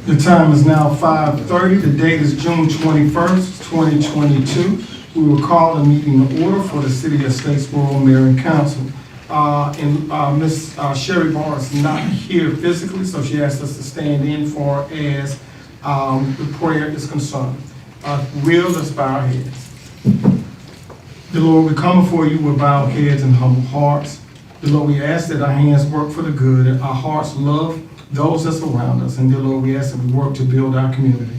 The time is now 5:30. The date is June 21st, 2022. We will call a meeting to order for the City of Statesboro Mayor and Council. Ms. Shari Barr is not here physically, so she asked us to stand in for as the prayer is concerned. Let's bow our heads. Dear Lord, we come before you with bowed heads and humble hearts. Dear Lord, we ask that our hands work for the good and our hearts love those that surround us. And dear Lord, we ask that we work to build our community.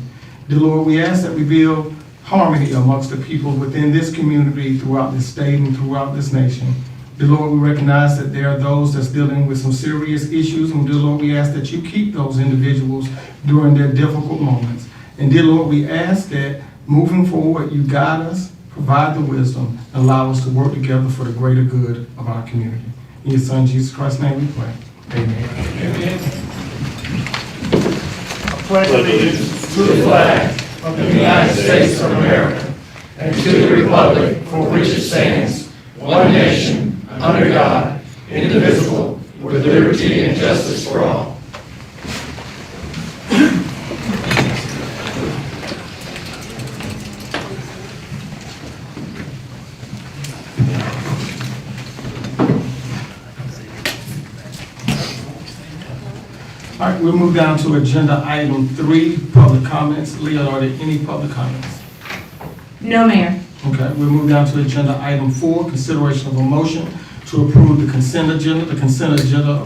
Dear Lord, we ask that we build harmony amongst the people within this community, throughout this state and throughout this nation. Dear Lord, we recognize that there are those that's dealing with some serious issues. And dear Lord, we ask that you keep those individuals during their difficult moments. And dear Lord, we ask that moving forward, you guide us, provide the wisdom, and allow us to work together for the greater good of our community. In your Son, Jesus Christ's name we pray. Amen. Amen. I pledge allegiance to the flag of the United States of America and to the republic for which it stands, one nation, under God, indivisible, with liberty and justice for all. All right, we'll move down to agenda item 3, public comments. Leah, are there any public comments? No, Mayor. Okay, we'll move down to agenda item 4, consideration of a motion to approve the consent agenda. The consent agenda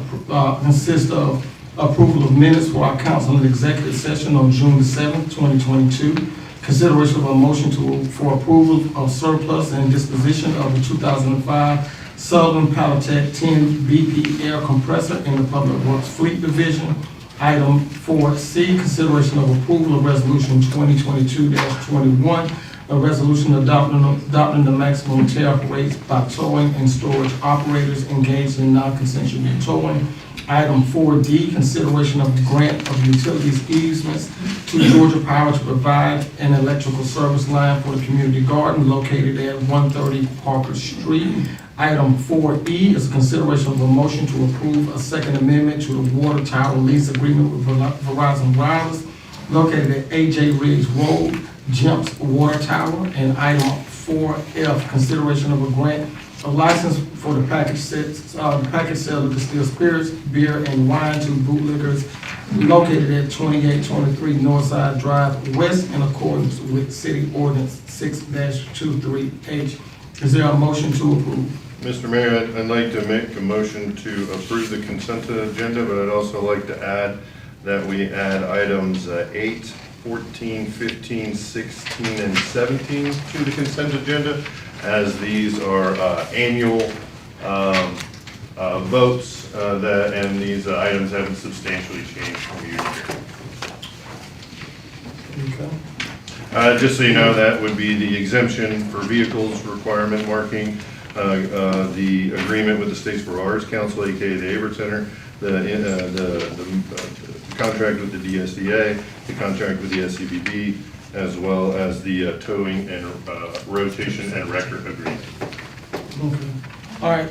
consists of approval of minutes for our council and executive session on June the 7th, 2022. Consideration of a motion for approval of surplus and disposition of the 2005 Southern Palatech 10 BP air compressor in the Public Works Fleet Division. Item 4C, consideration of approval of resolution 2022-21, a resolution adopting the maximum tariff rates by towing and storage operators engaged in non-consensual towing. Item 4D, consideration of grant of utilities easements to Georgia Power to provide an electrical service line for the community garden located at 130 Parker Street. Item 4E is a consideration of a motion to approve a second amendment to the water tower lease agreement with Verizon Wireless located at AJ Riggs Road, Jimps Water Tower. And item 4F, consideration of a grant of license for the package sale of distilled spirits, beer, and wine to bootleggers located at 2823 Northside Drive West in accordance with City Ordinance 6-23H. Is there a motion to approve? Mr. Mayor, I'd like to make a motion to approve the consent agenda, but I'd also like to add that we add items 8, 14, 15, 16, and 17 to the consent agenda, as these are annual votes and these items haven't substantially changed from year to year. Okay. Just so you know, that would be the exemption for vehicles requirement marking, the agreement with the Statesboro Arts Council, aka the Aber Center, the contract with the DSDA, the contract with the SCBD, as well as the towing and rotation and record agreement. Okay. All right.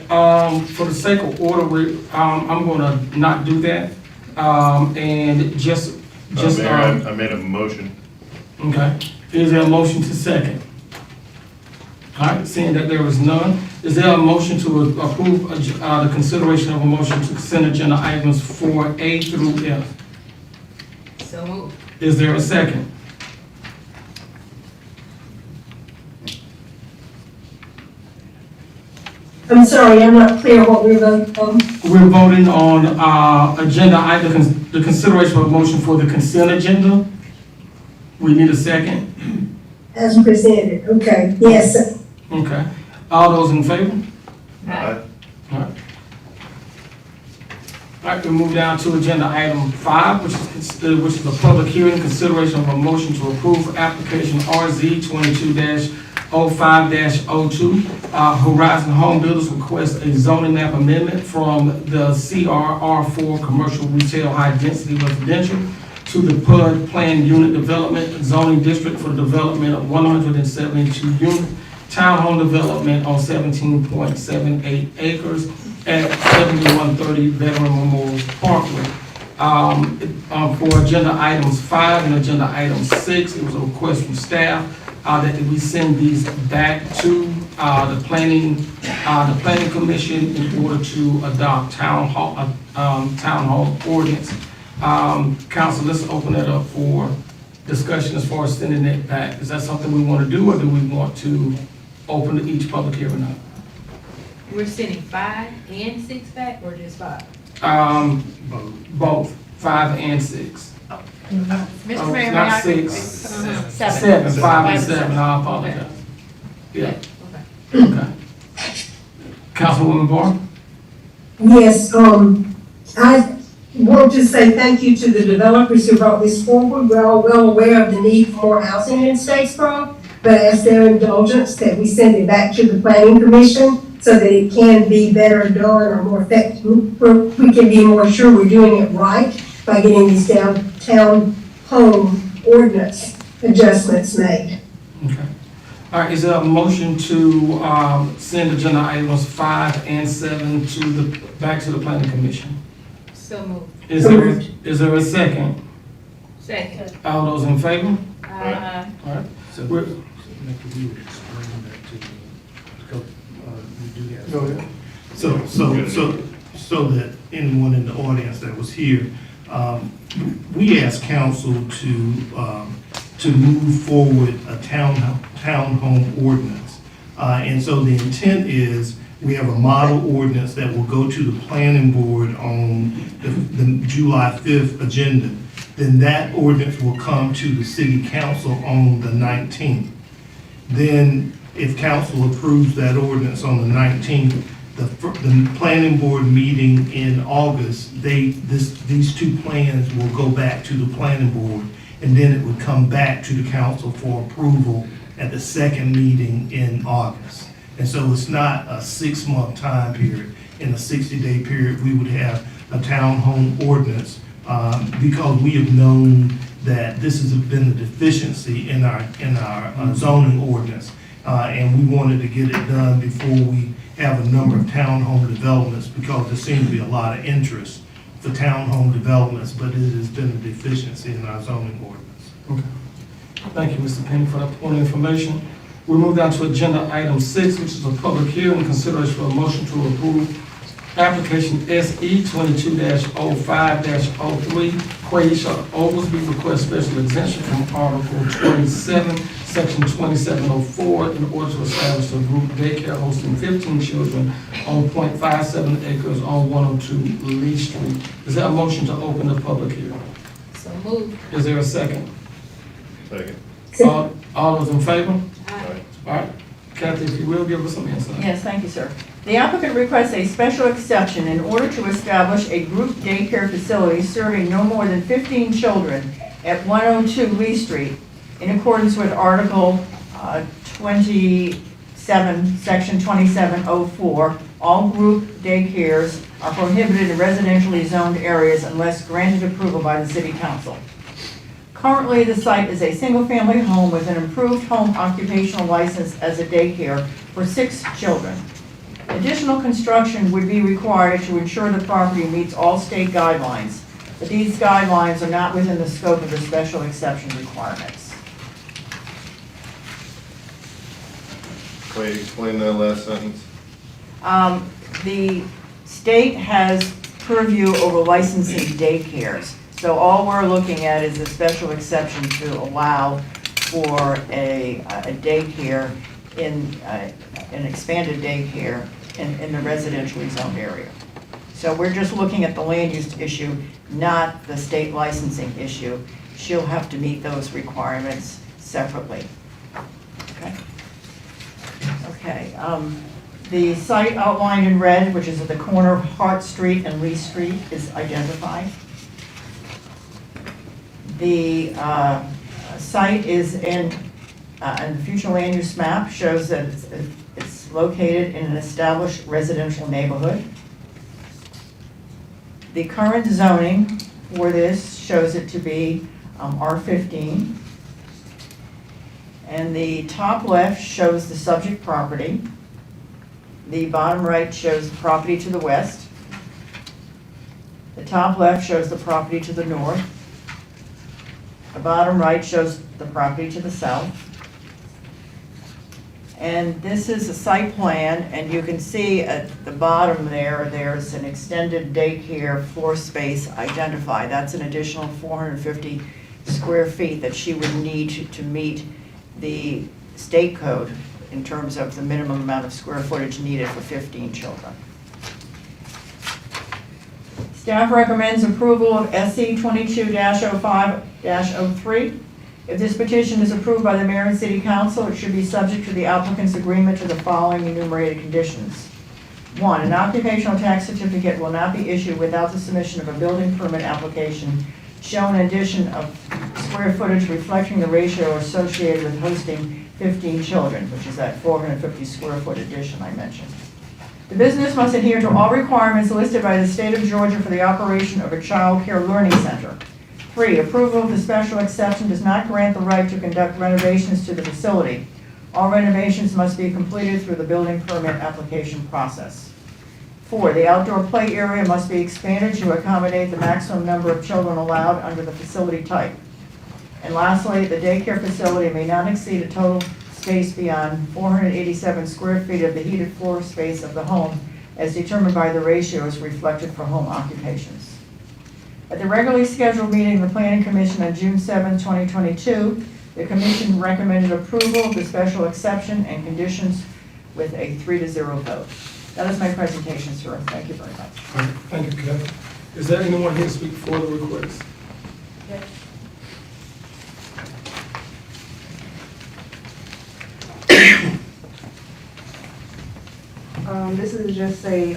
For the sake of order, I'm going to not do that, and just. Mayor, I made a motion. Okay. Is there a motion to second? All right. Seeing that there is none, is there a motion to approve the consideration of a motion to consent agenda items 4A through F? So moved. Is there a second? I'm sorry, I'm not clear what we're voting on. We're voting on agenda item, the consideration of a motion for the consent agenda. We need a second. As presented, okay, yes, sir. Okay. All those in favor? Aye. All right. All right, we move down to agenda item 5, which is a public hearing, consideration of a motion to approve application RZ 22-05-02. Horizon Home Builders request a zoning map amendment from the CRR4 Commercial Retail High Density Residential to the PUD Planned Unit Development Zoning District for the development of 172 unit townhome development on 17.78 acres at 7130 Veteran Memorial Parkway. For agenda items 5 and agenda item 6, it was a request from staff that we send these back to the planning commission in order to adopt town hall ordinance. Council, let's open that up for discussion as far as sending it back. Is that something we want to do, or do we want to open each public hearing up? We're sending 5 and 6 back, or just 5? Both 5 and 6. Mr. Mayor, may Not I? 6. 7. 5 and 7. I apologize. Yeah. Okay. Okay. Councilwoman Barr. Yes, I want to say thank you to the developers who brought this forward. We're all well aware of the need for more housing in Statesboro, but ask their indulgence that we send it back to the planning commission so that it can be better done or more effective. We can be more sure we're doing it right by getting these downtown home ordinance adjustments made. Okay. All right, is there a motion to send agenda items 5 and 7 back to the planning commission? So moved. Is there a second? Second. All those in favor? Aye. All right. So, We're- Mr. we would explain that to, we do that. Go ahead. So that anyone in the audience that was here, we asked council to move forward a townhome ordinance. And so the intent is, we have a model ordinance that will go to the planning board on the July 5th agenda. Then that ordinance will come to the city council on the 19th. Then, if council approves that ordinance on the 19th, the planning board meeting in August, these two plans will go back to the planning board, and then it would come back to the council for approval at the second meeting in August. And so it's not a 6-month time period. In a 60-day period, we would have a townhome ordinance, because we have known that this has been a deficiency in our zoning ordinance. And we wanted to get it done before we have a number of townhome developments, because there seems to be a lot of interest for townhome developments, but it has been a deficiency in our zoning ordinance. Okay. Thank you, Mr. Penny, for that point of information. We move down to agenda item 6, which is a public hearing and consideration for a motion to approve application SE 22-05-03, Quayshaw Oglesby request special exemption from Article 27, Section 2704, in order to establish a group daycare hosting 15 children on .57 acres on 102 Lee Street. Is there a motion to open the public hearing? So moved. Is there a second? Second. All those in favor? Aye. All right. Kathy, if you will, give us some insight. Yes, thank you, sir. The applicant requests a special exception in order to establish a group daycare facility serving no more than 15 children at 102 Lee Street in accordance with Article 27, Section 2704. All group daycares are prohibited in residentially zoned areas unless granted approval by the City Council. Currently, the site is a single-family home with an improved home occupational license as a daycare for 6 children. Additional construction would be required to ensure the property meets all state guidelines, but these guidelines are not within the scope of the special exception requirements. Wait, explain that last sentence. The state has purview over licensing daycares. So all we're looking at is a special exception to allow for a daycare an expanded daycare in the residentially zoned area. So we're just looking at the land use issue, not the state licensing issue. She'll have to meet those requirements separately. Okay. Okay. The site outlined in red, which is at the corner of Hart Street and Lee Street, is identified. The site is in the future land use map shows that it's located in an established residential neighborhood. The current zoning for this shows it to be R15. And the top left shows the subject property. The bottom right shows the property to the west. The top left shows the property to the north. The bottom right shows the property to the south. And this is a site plan, and you can see at the bottom there, there's an extended daycare floor space identified. That's an additional 450 square feet that she would need to meet the state code in terms of the minimum amount of square footage needed for 15 children. Staff recommends approval of SC 22-05-03. If this petition is approved by the mayor and city council, it should be subject to the applicant's agreement to the following enumerated conditions. 1, an occupational tax certificate will not be issued without the submission of a building permit application showing an addition of square footage reflecting the ratio associated with hosting 15 children, which is that 450 square foot addition I mentioned. The business must adhere to all requirements listed by the state of Georgia for the operation of a child care learning center. 3, approval of the special exception does not grant the right to conduct renovations to the facility. All renovations must be completed through the building permit application process. 4, the outdoor play area must be expanded to accommodate the maximum number of children allowed under the facility type. And lastly, the daycare facility may not exceed a total space beyond 487 square feet of the heated floor space of the home as determined by the ratios reflected for home occupations. At the regularly scheduled meeting of the Planning Commission on June 7, 2022, the Commission recommended approval of the special exception and conditions with a 3-0 vote. That is my presentation, sir. Thank you very much. All right, thank you, Kevin. Is there anyone here to speak for the request? This is just a,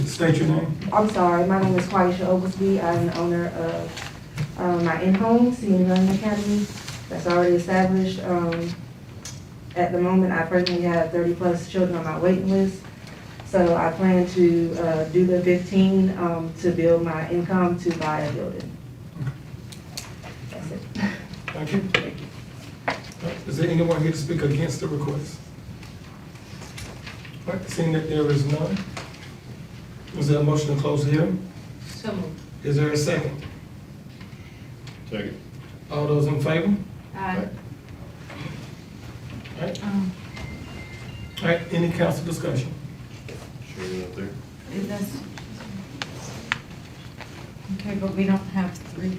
State your name. I'm sorry, my name is Quaisha Oglesby. I'm the owner of my in-home senior learning academy that's already established. At the moment, I presently have 30+ children on my waiting list. So I plan to do the 15 to build my income to buy a building. That's it. Thank you. Is there anyone here to speak against the request? All right, seeing that there is none, is there a motion to close the hearing? So moved. Is there a second? Second. All those in favor? Aye. All right. All right, any council discussion? Shari up there. Is that? Okay, but we don't have 3.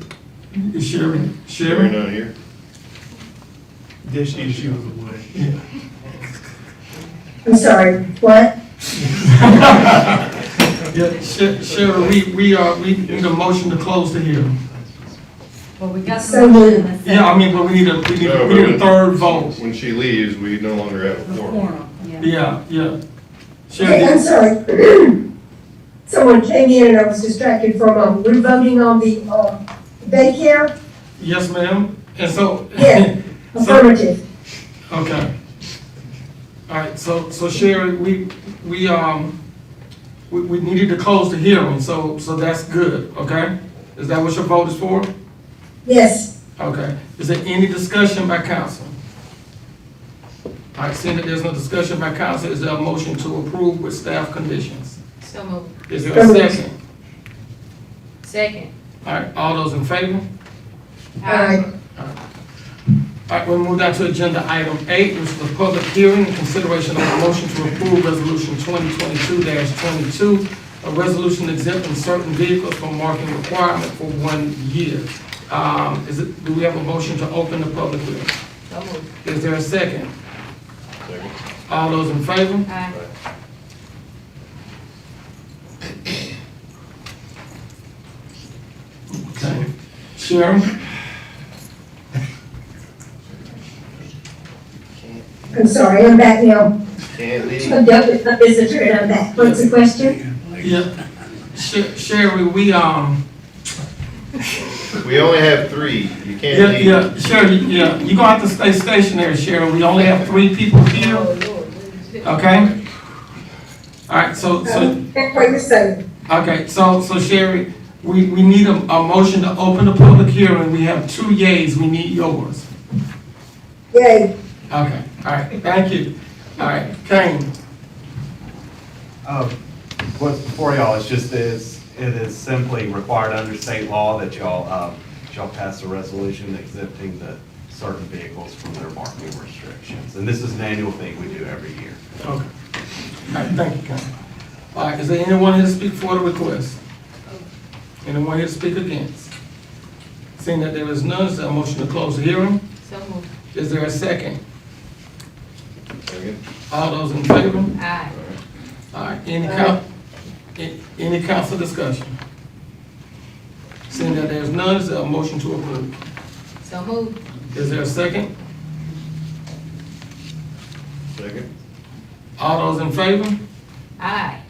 Is Shari? Shari not here? There she is, she was away. Yeah. I'm sorry, what? Yeah, Shari, we need a motion to close the hearing. Well, we got So the motion moved. and a second. Yeah, I mean, but we need a third vote. When she leaves, we no longer have a The quorum. quorum, yeah. Yeah. Okay, I'm Shari, sorry. Someone came in and I was distracted from, we're voting on the daycare? yes, ma'am, and so. Yeah. So, Affirmative. okay. All right, so Shari, we needed to close the hearing, so that's good, okay? Is that what your vote is for? Yes. Okay. Is there any discussion by council? All right, seeing that there's no discussion by council, is there a motion to approve with staff conditions? So moved. Is there a second? Second. All right, all those in favor? Aye. All right, we'll move down to agenda item 8, which is the public hearing and consideration of a motion to approve resolution 2022-22, a resolution exempting certain vehicles from marking requirement for 1 year. Do we have a motion to open the public hearing? So moved. Is there a second? Second. All those in favor? Aye. Okay. Sharon? I'm sorry, I'm back now. Can't leave. I'm done with my visitor and I'm back. What's the question? Yeah. Sherry, we We only have 3. You can't leave. yeah, Sherry, yeah, you're gonna have to stay stationary, Sherry. We only have 3 people here, okay? All right, so, That's what you're saying. okay, so Sherry, we need a motion to open the public hearing. We have 2 yays, we need yours. Yay. Okay, all right, thank you. All right, Kane, What's before y'all is just it is simply required under state law that y'all pass a resolution exempting the certain vehicles from their marking restrictions. And this is an annual thing we do every year. Okay. All right, thank you, Council. All right, is there anyone here to speak for the request? Anyone here to speak against? Seeing that there is none, is there a motion to close the hearing? So moved. Is there a second? Second. All those in favor? Aye. All right, any council discussion? Seeing that there is none, is there a motion to approve? So moved. Is there a second? Second. All those in favor? Aye.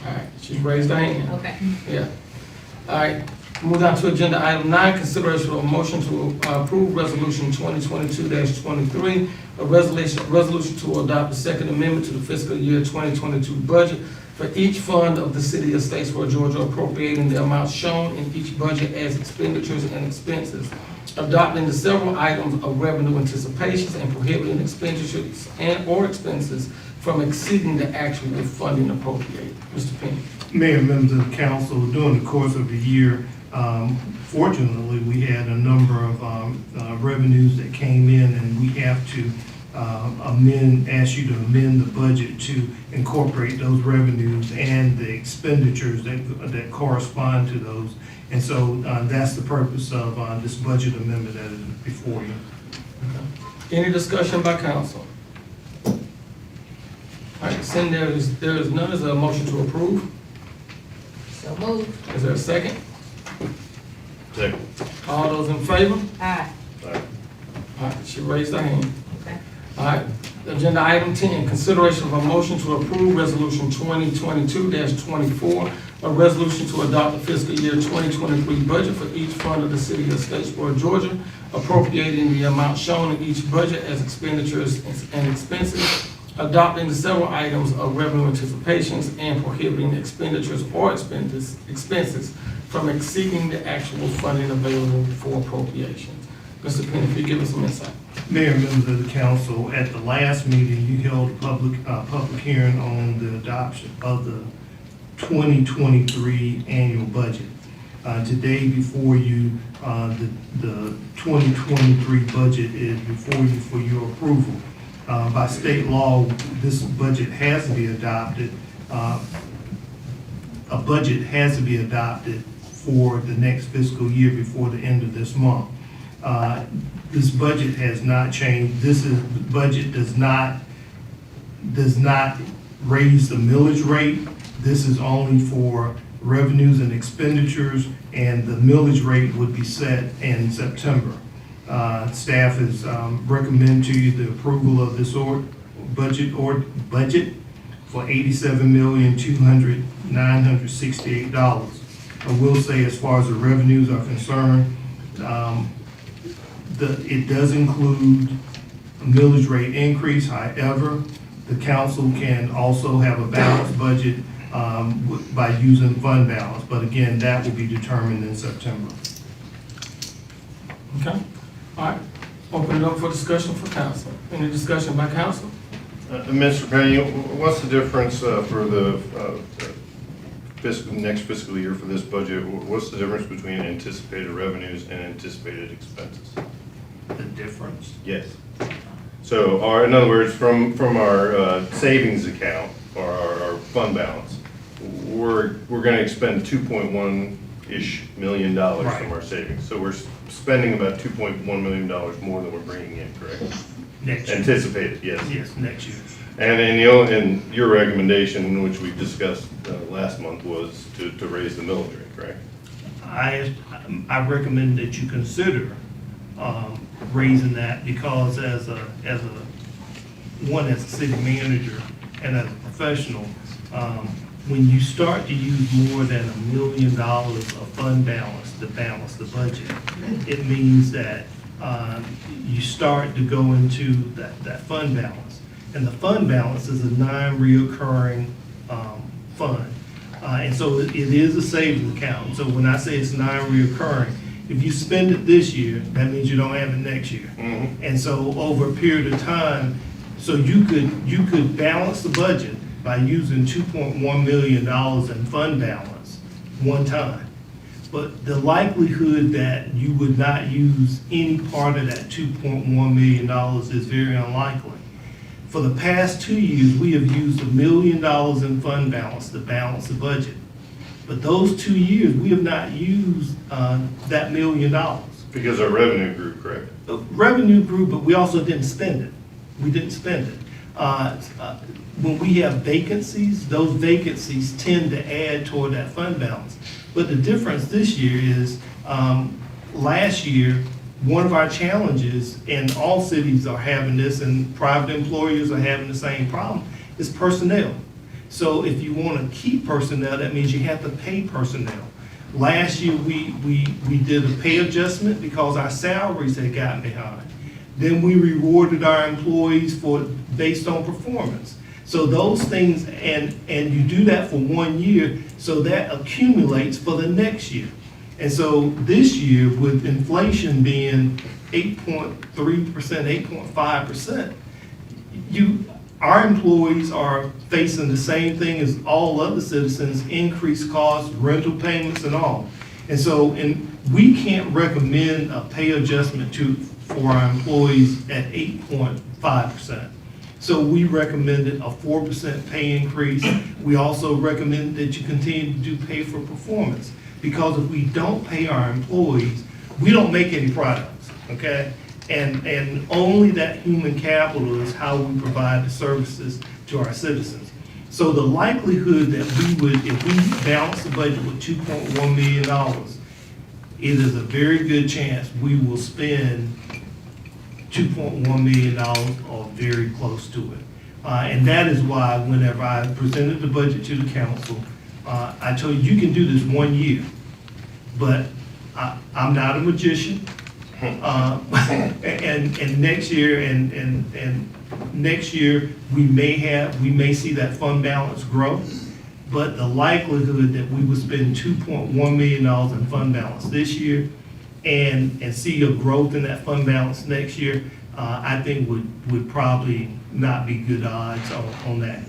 All right, she's raised her hand. Okay. Yeah. All right, move on to agenda item 9, consideration of a motion to approve resolution 2022-23, a resolution to adopt the second amendment to the fiscal year 2022 budget for each fund of the city of Statesboro, Georgia, appropriating the amounts shown in each budget as expenditures and expenses, adopting the several items of revenue anticipations and prohibiting expenditures and/or expenses from exceeding the actual funding appropriated. Mr. Penny. Mayor, members of the council, during the course of the year, fortunately, we had a number of revenues that came in, and we have to ask you to amend the budget to incorporate those revenues and the expenditures that correspond to those. And so that's the purpose of this budget amendment that is before you. Any discussion by council? All right, seeing there is none, is there a motion to approve? So moved. Is there a second? Second. All those in favor? Aye. All right, she raised her hand. Okay. All right, agenda item 10, consideration of a motion to approve resolution 2022-24, a resolution to adopt the fiscal year 2023 budget for each fund of the city of Statesboro, Georgia, appropriating the amount shown in each budget as expenditures and expenses, adopting the several items of revenue anticipations and prohibiting expenditures or expenses from exceeding the actual funding available for appropriations. Mr. Penny, if you give us some insight. Mayor, members of the council, at the last meeting, you held a public hearing on the adoption of the 2023 annual budget. Today before you, the 2023 budget is before you for your approval. By state law, this budget has to be adopted. A budget has to be adopted for the next fiscal year before the end of this month. This budget has not changed. Budget does not raise the millage rate. This is only for revenues and expenditures, and the millage rate would be set in September. Staff is recommend to you the approval of this budget for $87,200,968. I will say, as far as the revenues are concerned, it does include a millage rate increase. However, the council can also have a balanced budget by using fund balance. But again, that will be determined in September. Okay, all right, open it up for discussion for council. Any discussion by council? Mr. Penny, what's the difference for the next fiscal year for this budget? What's the difference between anticipated revenues and anticipated expenses? The difference? Yes. So, in other words, from our savings account or our fund balance, we're going to expend $2.1-ish million Right. from our savings. So we're spending about $2.1 million more than we're bringing in, correct? Next year. Anticipated, yes. Yes, next year. And your recommendation, which we discussed last month, was to raise the millage rate, correct? I recommend that you consider raising that, because as a city manager and as a professional, when you start to use more than $1 million of fund balance to balance the budget, it means that you start to go into that fund balance. And the fund balance is a non-reoccurring fund. And so it is a savings account. So when I say it's non-reoccurring, if you spend it this year, that means you don't have it next year. Mm-hmm. And so over a period of time, so you could balance the budget, by using $2.1 million in fund balance one time. But the likelihood that you would not use any part of that $2.1 million is very unlikely. For the past 2 years, we have used $1 million in fund balance to balance the budget. But those 2 years, we have not used that $1 million. Because our revenue grew, correct? Revenue grew, but we also didn't spend it. We didn't spend it. When we have vacancies, those vacancies tend to add toward that fund balance. But the difference this year is, last year, one of our challenges, and all cities are having this, and private employers are having the same problem, is personnel. So if you want to keep personnel, that means you have to pay personnel. Last year, we did a pay adjustment because our salaries had gotten behind. Then we rewarded our employees based on performance. So those things, and you do that for 1 year, so that accumulates for the next year. And so this year, with inflation being 8.3%, 8.5%, our employees are facing the same thing as all other citizens, increased costs, rental payments and all. And so, we can't recommend a pay adjustment for our employees at 8.5%. So we recommended a 4% pay increase. We also recommend that you continue to do pay for performance. Because if we don't pay our employees, we don't make any products, okay? And only that human capital is how we provide the services to our citizens. So the likelihood that if we balance the budget with $2.1 million, it is a very good chance we will spend $2.1 million or very close to it. And that is why whenever I presented the budget to the council, I told you can do this 1 year, but I'm not a magician. And next year, and next year, we may see that fund balance grow, but the likelihood that we would spend $2.1 million in fund balance this year and see a growth in that fund balance next year, I think would probably not be good odds on that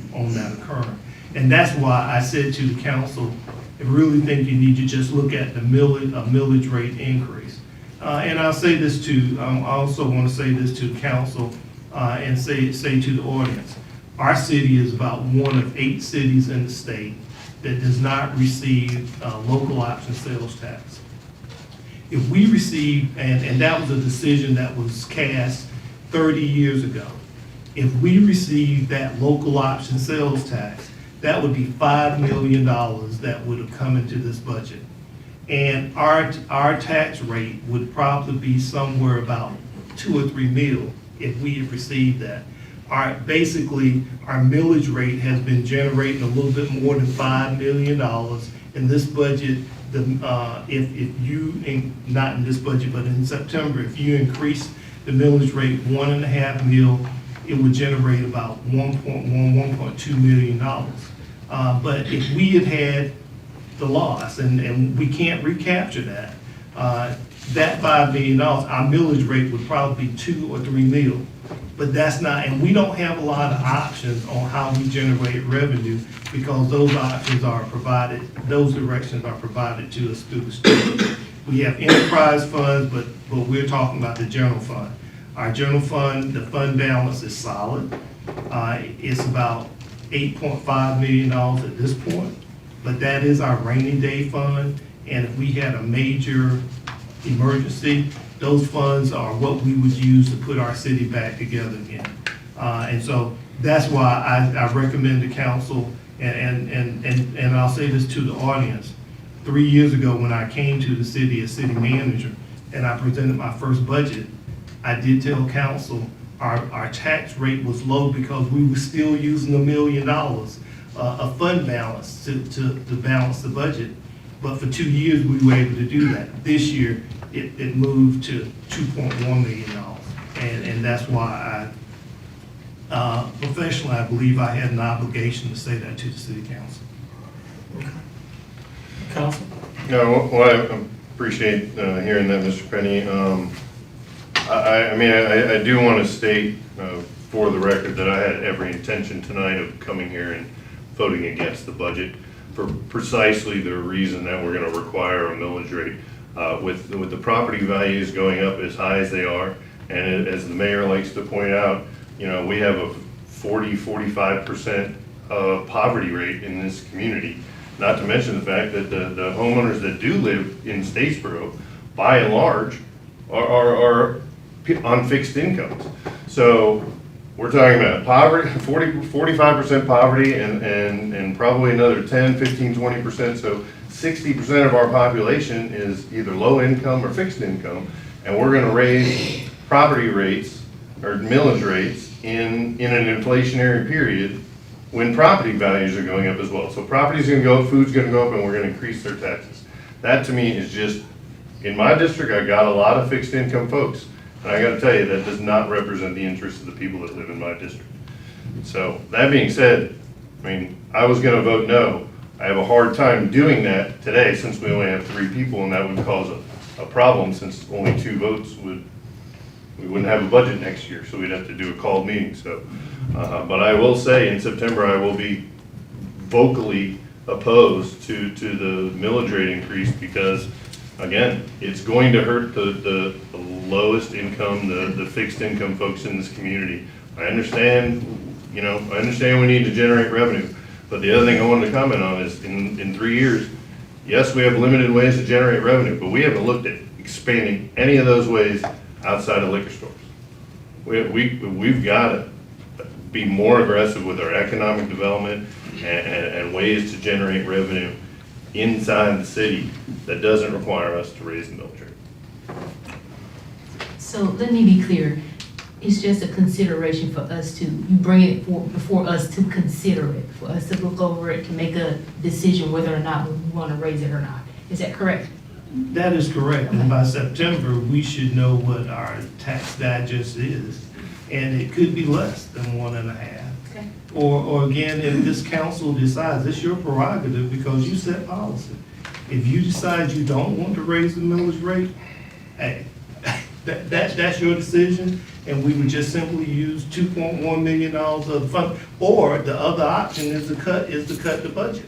occurring. And that's why I said to the council, I really think you need to just look at the millage rate increase. And I'll say this too, I also want to say this to the council and say to the audience. Our city is about one of 8 cities in the state that does not receive local option sales tax. If we receive, and that was a decision that was cast 30 years ago, if we receive that local option sales tax, that would be $5 million that would have come into this budget. And our tax rate would probably be somewhere about 2 or 3 mil if we had received that. Basically, our millage rate has been generating a little bit more than $5 million. In this budget, not in this budget, but in September, if you increase the millage rate 1.5 mil, it would generate about $1.2 million. But if we had the loss, and we can't recapture that, that $5 million, our millage rate would probably be 2 or 3 mil. But that's not, and we don't have a lot of options on how we generate revenue because those options are provided, those directions are provided to us through the state. We have enterprise funds, but we're talking about the general fund. Our general fund, the fund balance is solid. It's about $8.5 million at this point, but that is our rainy day fund. And if we had a major emergency, those funds are what we would use to put our city back together again. And so that's why I recommend the council, and I'll say this to the audience. 3 years ago, when I came to the city as city manager and I presented my first budget, I did tell council our tax rate was low because we were still using $1 million of fund balance to balance the budget. But for 2 years, we were able to do that. This year, it moved to $2.1 million. And that's why professionally, I believe I had an obligation to say that to the city council. Council? No, well, I appreciate hearing that, Mr. Penny. I do want to state for the record that I had every intention tonight of coming here and voting against the budget for precisely the reason that we're gonna require a millage rate. With the property values going up as high as they are, and as the mayor likes to point out, you know, we have a 45% poverty rate in this community. Not to mention the fact that the homeowners that do live in Statesboro, by and large, are on fixed incomes. So we're talking about poverty, 45% poverty, and probably another 10, 15, 20%. So 60% of our population is either low income or fixed income, and we're gonna raise property rates or millage rates in an inflationary period when property values are going up as well. So property's gonna go up, food's gonna go up, and we're gonna increase their taxes. That to me is just, in my district, I got a lot of fixed income folks. And I gotta tell you, that does not represent the interests of the people that live in my district. So, that being said, I mean, I was gonna vote no. I have a hard time doing that today since we only have 3 people, and that would cause a problem since only 2 votes we wouldn't have a budget next year, so we'd have to do a called meeting, so. But I will say, in September, I will be vocally opposed to the millage rate increase because, again, it's going to hurt the lowest income, the fixed income folks in this community. I understand, you know, I understand we need to generate revenue, but the other thing I wanted to comment on is in 3 years, yes, we have limited ways to generate revenue, but we haven't looked at expanding any of those ways outside of liquor stores. We've got to be more aggressive with our economic development and ways to generate revenue inside the city that doesn't require us to raise the millage rate. So let me be clear, it's just a consideration for us to, you bring it before us to consider it, for us to look over it, to make a decision whether or not we want to raise it or not. Is that correct? That is correct, and by September, we should know what our tax digest is, and it could be less than 1.5. Okay. Or again, if this council decides, it's your prerogative because you set policy. If you decide you don't want to raise the millage rate, hey, that's your decision, and we would just simply use $2.1 million of the fund. Or the other option is to cut the budget,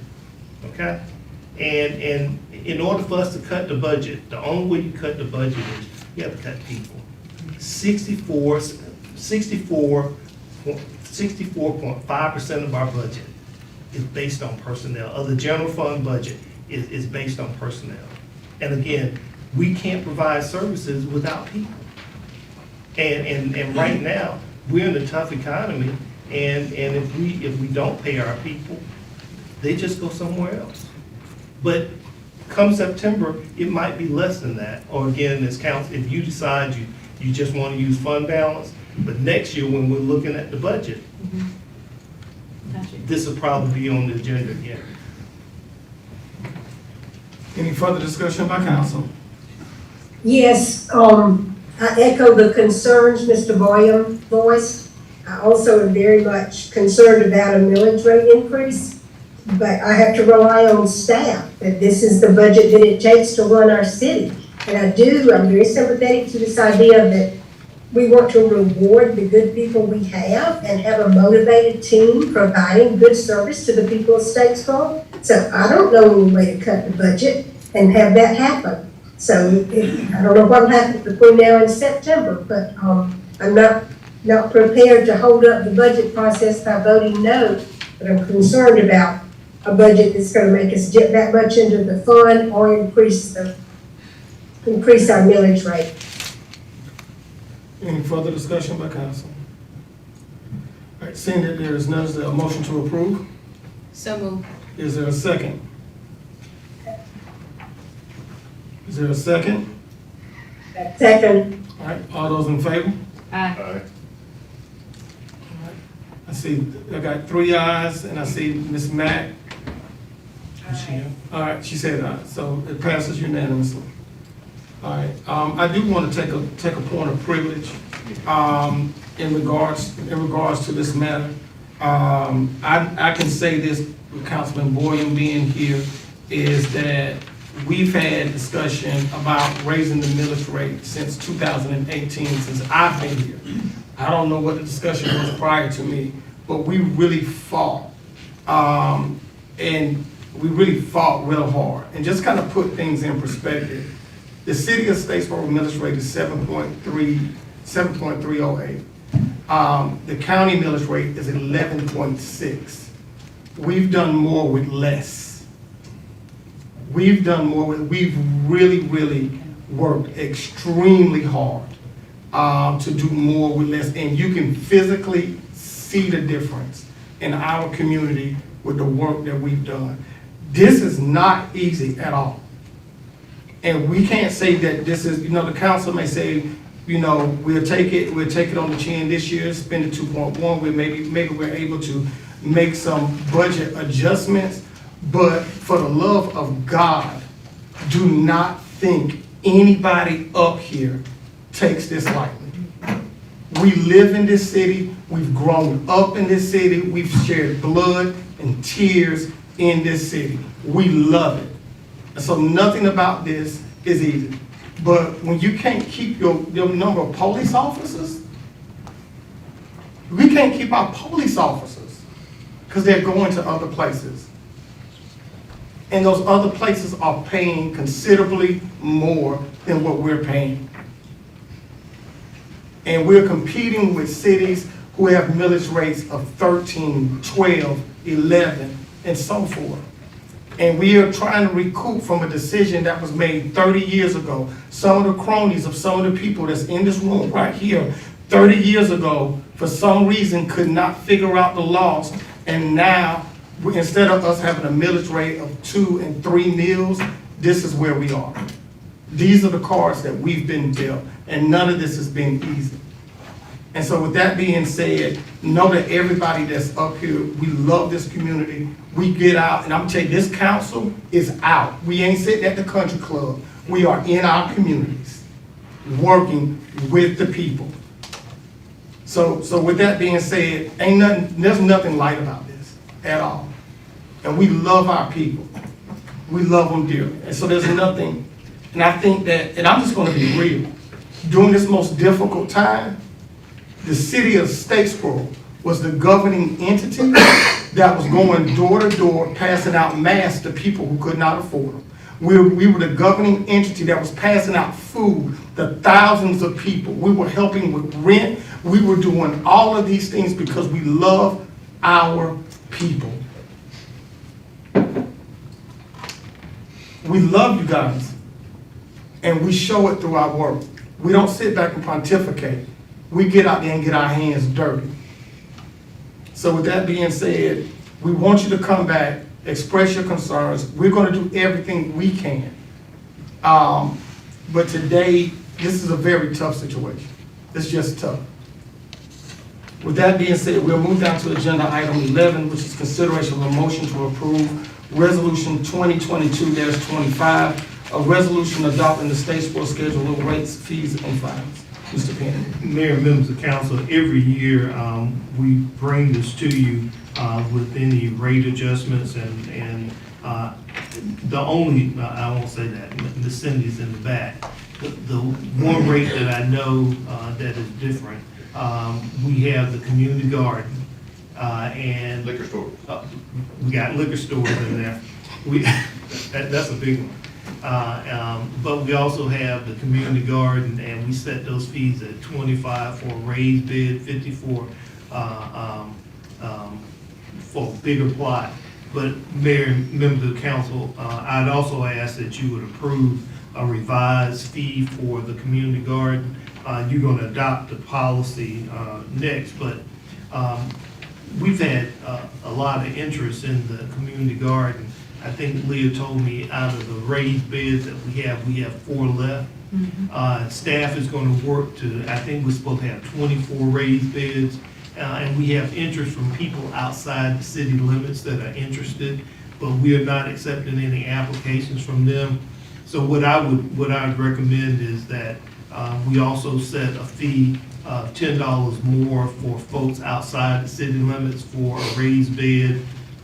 okay? And in order for us to cut the budget, the only way you cut the budget is you have to cut people. 64.5% of our budget is based on personnel. Of the general fund budget is based on personnel. And again, we can't provide services without people. And right now, we're in a tough economy, and if we don't pay our people, they just go somewhere else. But come September, it might be less than that. Or again, as council, if you decide you just want to use fund balance, but next year when we're looking at the budget, Gotcha. this will probably be on the agenda again. Any further discussion by council? Yes, I echo the concerns Mr. Boyum voiced. I also am very much concerned about a millage rate increase, but I have to rely on staff, that this is the budget that it takes to run our city. And I'm very sympathetic to this idea that we want to reward the good people we have and have a motivated team providing good service to the people of Statesboro. So I don't know any way to cut the budget and have that happen. So I don't know what will happen between now and September, but I'm not prepared to hold up the budget process by voting no, but I'm concerned about a budget that's going to make us dip that much into the fund or increase our millage rate. Any further discussion by council? All right, seeing that there is none, is there a motion to approve? So moved. Is there a second? Is there a second? Second. All right, all those in favor? Aye. I see, I got 3 ayes, and I see Ms. Mack. Is she here? All right, she said aye, so it passes unanimously. All right, I do want to take a point of privilege, in regards to this matter. I can say this with Councilman Boyum being here, is that we've had discussion about raising the millage rate since 2018, since I've been here. I don't know what the discussion was prior to me, but we really fought And we really fought real hard. And just kind of put things in perspective, the city of Statesboro millage rate is 7.308. The county millage rate is 11.6. We've done more with less. We've really worked extremely hard to do more with less. And you can physically see the difference in our community with the work that we've done. This is not easy at all. And we can't say that this is, the council may say, we'll take it on the chin this year, spend the 2.1, maybe we're able to make some budget adjustments, but for the love of God, do not think anybody up here takes this lightly. We live in this city, we've grown up in this city, we've shared blood and tears in this city. We love it. And so nothing about this is easy. But when you can't keep your number of police officers, we can't keep our police officers because they're going to other places. And those other places are paying considerably more than what we're paying. And we're competing with cities who have millage rates of 13, 12, 11, and so forth. And we are trying to recoup from a decision that was made 30 years ago. Some of the cronies of some of the people that's in this room right here, 30 years ago, for some reason could not figure out the laws. And now, instead of us having a millage rate of 2 and 3 mills, this is where we are. These are the cards that we've been dealt, and none of this has been easy. And so with that being said, know that everybody that's up here, we love this community. We get out, and I'm telling you, this council is out. We ain't sitting at the country club. We are in our communities, working with the people. So with that being said, there's nothing light about this at all. And we love our people. We love them dearly. And so there's nothing, and I think that, and I'm just gonna be real, during this most difficult time, the city of Statesboro was the governing entity that was going door to door, passing out masks to people who could not afford them. We were the governing entity that was passing out food to thousands of people. We were helping with rent. We were doing all of these things because we love our people. We love you guys, and we show it through our work. We don't sit back and pontificate. We get out there and get our hands dirty. So with that being said, we want you to come back, express your concerns. We're going to do everything we can. But today, this is a very tough situation. It's just tough. With that being said, we'll move down to agenda item 11, which is consideration of a motion to approve Resolution 2022-25, a resolution adopting the Statesboro Schedule of Rates, Fees, and Fines. Mr. Penny. Mayor, members of council, every year we bring this to you with any rate adjustments and the only, I won't say that, the Cindy's in the back. The one rate that I know that is different, we have the community garden and Liquor store. we got liquor stores in there. That's a big one. But we also have the community garden, and we set those fees at 25 for a raised bed, 54 for a bigger plot. But Mayor, members of the council, I'd also ask that you would approve a revised fee for the community garden. You're going to adopt the policy next, but we've had a lot of interest in the community garden. I think Leah told me out of the raised beds that we have 4 left. Mm-hmm. Staff is going to work to, I think we're supposed to have 24 raised beds. And we have interest from people outside the city limits that are interested, but we are not accepting any applications from them. So what I'd recommend is that we also set a fee of $10 more for folks outside the city limits for a raised bed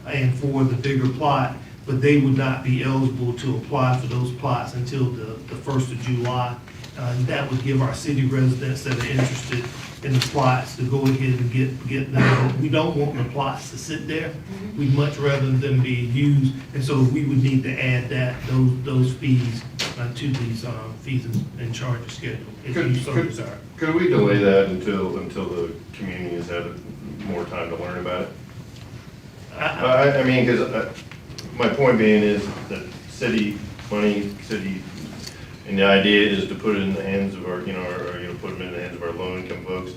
and for the bigger plot, but they would not be eligible to apply for those plots until the 1st of July. That would give our city residents that are interested in the plots to go ahead and get them. We don't want the plots to sit there. We'd much rather them be used, and so we would need to add those fees to these fees and charges schedule, if you so desire. Could we delay that until the community has had more time to learn about it? I mean, because my point being is that city money, and the idea is to put it in the hands of our, or put them in the hands of our low-income folks.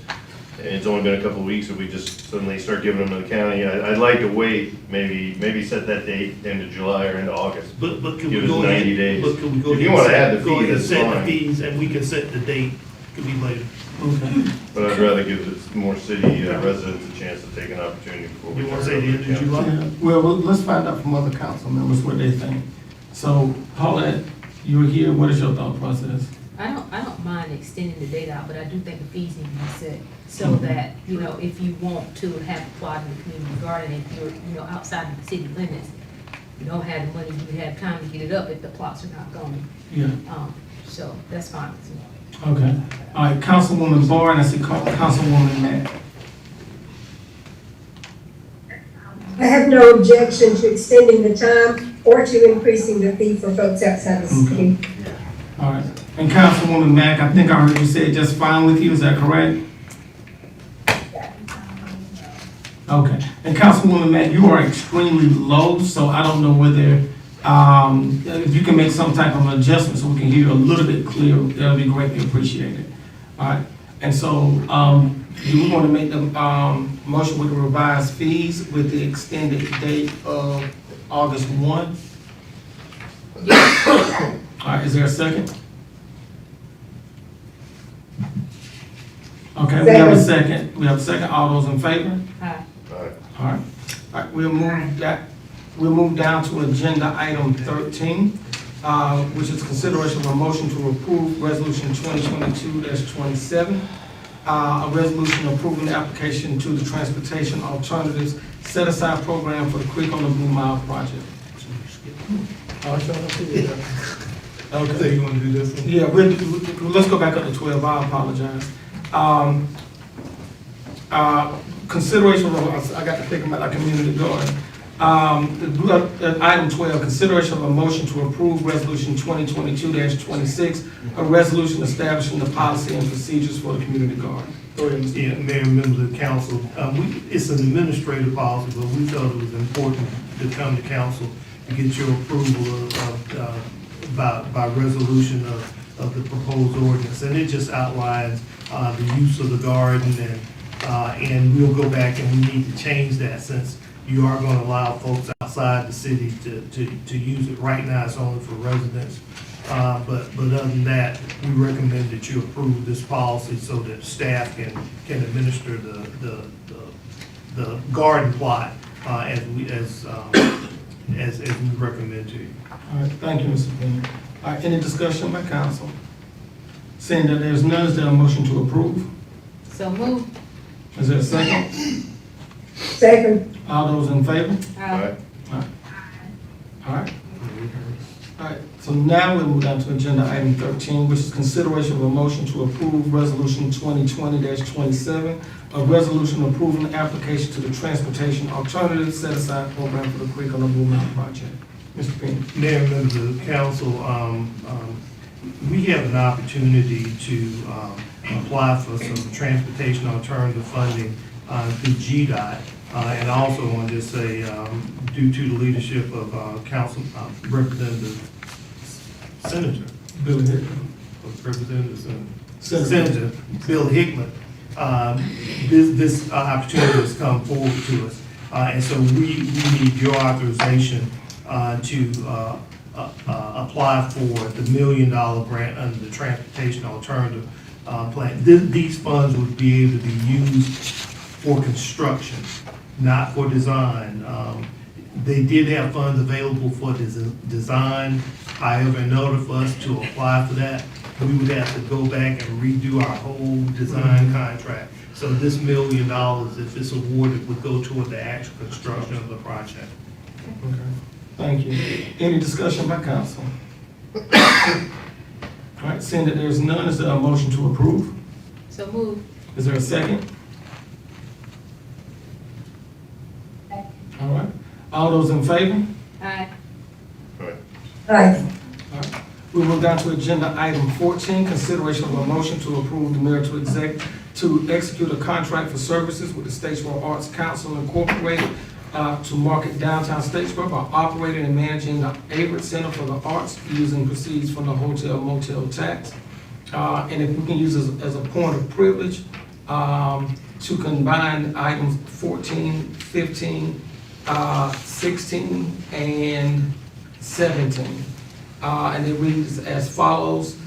And it's only been a couple of weeks, and we just suddenly start giving them to the county. I'd like to wait, maybe set that date into July or into August. But could Give we us go 90 ahead? days. But could we go If ahead you and wanna set- add the go fee, ahead and that's set the fine. fees, and we can set the date, could be later. Okay. But I'd rather give more city residents a chance to take an opportunity before we. You wanna turn say it the over end to of county. July? Yeah, well, let's find out from other council members what they think. So, Paulette, you were here, what is your thought process? I don't mind extending the date out, but I do think the fees need to be set so that, if you want to have a plot in the community garden, if you're, outside of the city limits, you don't have the money, you have time to get it up if the plots are not going. Yeah, So that's fine with me. okay. All right, Councilwoman Barr, and I see Councilwoman Mack. I have no objection to extending the time or to increasing the fee for folks outside the city. All right, and Councilwoman Mack, I think I heard you say just fine with you, is that correct? Okay, and Councilwoman Mack, you are extremely low, so I don't know whether, if you can make some type of adjustment so we can hear you a little bit clearer, that'll be greatly appreciated. All right, and so, do we want to make the, motion with the revised fees with the extended date of August 1? All right, is there a second? Okay, we have a second. We have a second. All those in favor? Aye. All right. All right. All right, we'll move down to agenda item 13, which is consideration of a motion to approve resolution 2022-27, a resolution approving the application to the Transportation Alternatives Set Aside Program for the Creek on the Blue Mile project. Okay. So you wanna do this one? Yeah, let's go back up to 12, I apologize. Consideration of, I got to think about our community garden. Item 12, consideration of a motion to approve resolution 2022-26, a resolution establishing the policy and procedures for the community garden. Go ahead, Mr. Yeah, Mayor and members of the council, it's an administrative policy, but we felt it was important to come to council to get your approval by resolution of the proposed ordinance. And it just outlines the use of the garden, and we'll go back and we need to change that since you are going to allow folks outside the city to use it. Right now, it's only for residents. But other than that, we recommend that you approve this policy so that staff can administer the garden plot as we recommend to you. All right, thank you, Mr. Payne. All right, any discussion by council? Seeing that there's none, is there a motion to approve? So move. Is there a second? Second. All those in favor? All right. All right. All right, so now we'll move down to agenda item 13, which is consideration of a motion to approve resolution 2020-27, a resolution approving the application to the Transportation Alternatives Set Aside Program for the Creek on the Blue Mountain Project. Mr. Payne. Mayor and members of the council, we have an opportunity to apply for some transportation alternative funding through GDOT. And I also want to just say, due to the leadership of Council Representative Senator Bill Hickman, Senator Bill Hickman, this opportunity has come forward to us. And so we need your authorization to apply for the $1 million grant under the Transportation Alternative Plan. These funds would be able to be used for construction, not for design. They did have funds available for design. However, in order for us to apply for that, we would have to go back and redo our whole design contract. So this $1 million, if it's awarded, would go toward the actual construction of the project. Okay. Thank you. Any discussion by council? All right, seeing that there's none, is there a motion to approve? So move. Is there a second? All right, all those in favor? Aye. All right. Aye. All right. We move down to agenda item 14, consideration of a motion to approve the mayor to execute a contract for services with the Statesboro Arts Council Incorporated to market downtown Statesboro by operating and managing the Avery Center for the Arts using proceeds from the hotel motel tax. And if we can use as a point of privilege, to combine items 14, 15, 16, and 17. And it reads as follows.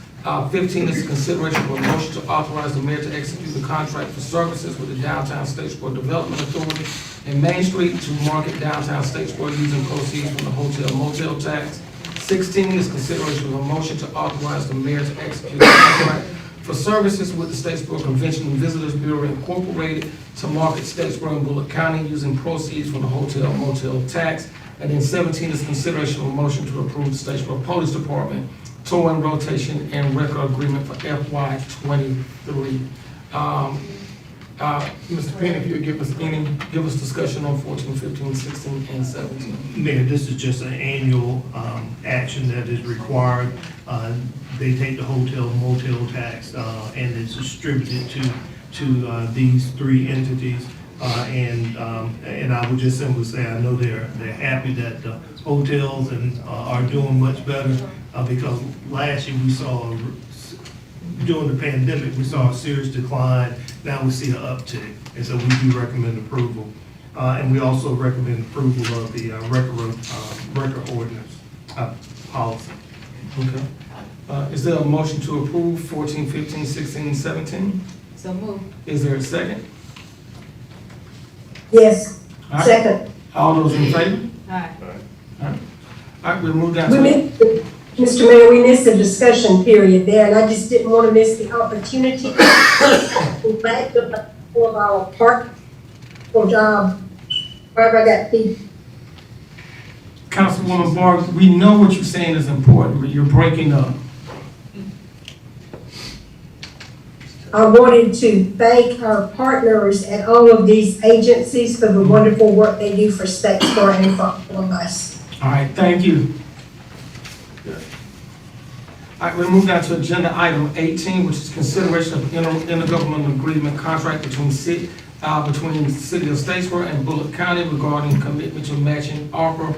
15 is consideration of a motion to authorize the mayor to execute the contract for services with the Downtown Statesboro Development Authority and Main Street to market downtown Statesboro using proceeds from the hotel motel tax. 16 is consideration of a motion to authorize the mayor to execute the contract for services with the Statesboro Convention and Visitors Bureau Incorporated to market Statesboro and Bullock County using proceeds from the hotel motel tax. And then 17 is consideration of a motion to approve the Statesboro Police Department towing rotation and record agreement for FY '23. Mr. Penny, if you would give us discussion on 14, 15, 16, and 17. Mayor, this is just an annual action that is required. They take the hotel motel tax and it's distributed to these three entities. And I would just simply say, I know they're happy that the hotels are doing much better because last year we saw, during the pandemic, we saw a serious decline. Now we see an uptick, and so we do recommend approval. And we also recommend approval of the record ordinance policy. Okay. Is there a motion to approve 14, 15, 16, and 17? So move. Is there a second? Yes. All right. Second. All those in favor? Aye. All right, we'll move down We to, missed, Mr. Mayor, we missed a discussion period there, and I just didn't want to miss the opportunity to back up for our park or job, wherever I got the, Councilwoman Barr, we know what you're saying is important, but you're breaking up. I wanted to thank our partners at all of these agencies for the wonderful work they do for Statesboro and for all of us. All right, thank you. All right, we'll move down to agenda item 18, which is consideration of intergovernmental agreement contract between the city of Statesboro and Bullock County regarding commitment to matching ARPA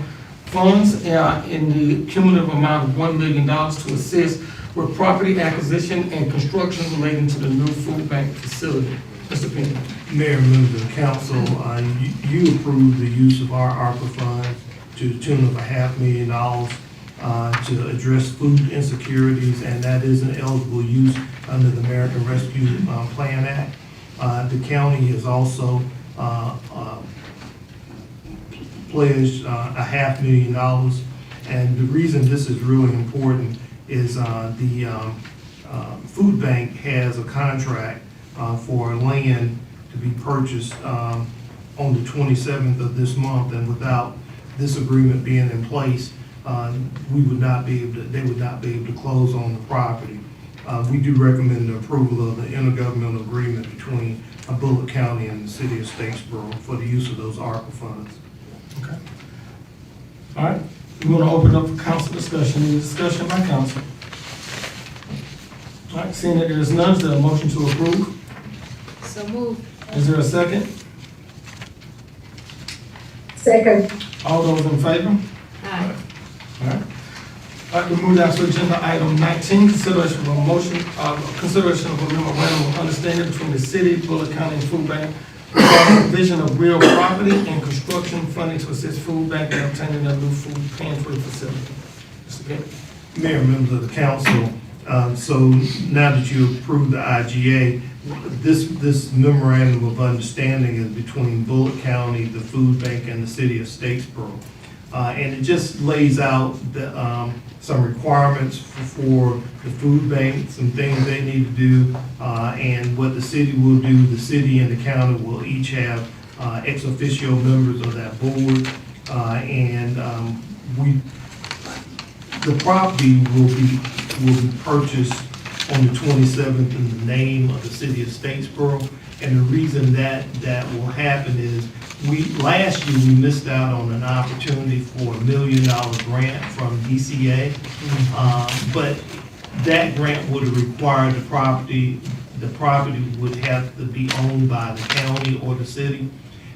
funds in the cumulative amount of $1 million to assist with property acquisition and construction relating to the new food bank facility. Mr. Penny. Mayor, members of the council, you approved the use of our ARPA funds to the tune of $500,000 to address food insecurities, and that is an eligible use under the American Rescue Plan Act. The county has also pledged $500,000, and the reason this is really important is the food bank has a contract for land to be purchased on the 27th of this month, and without this agreement being in place, they would not be able to close on the property. We do recommend the approval of the intergovernmental agreement between Bullock County and the city of Statesboro for the use of those ARPA funds. Okay. All right, we want to open up for council discussion. Any discussion by council? All right, seeing that there is none, is there a motion to approve? So move. Is there a second? Second. All those in favor? Aye. All right. All right, we move down to agenda item 19, consideration of a motion, consideration of a memorandum of understanding between the city, Bullock County, and Food Bank regarding provision of real property and construction funding to assist Food Bank in obtaining a new food pantry facility. Mr. Penny. Mayor, members of the council, so now that you approved the IGA, this memorandum of understanding is between Bullock County, the Food Bank, and the city of Statesboro. And it just lays out some requirements for the food bank, some things they need to do, and what the city will do. The city and the county will each have ex officio members of that board, and the property will be will be purchased on the 27th in the name of the city of Statesboro. And the reason that will happen is, last year, we missed out on an opportunity for $1 million grant from DCA. But that grant would have required the property would have to be owned by the county or the city.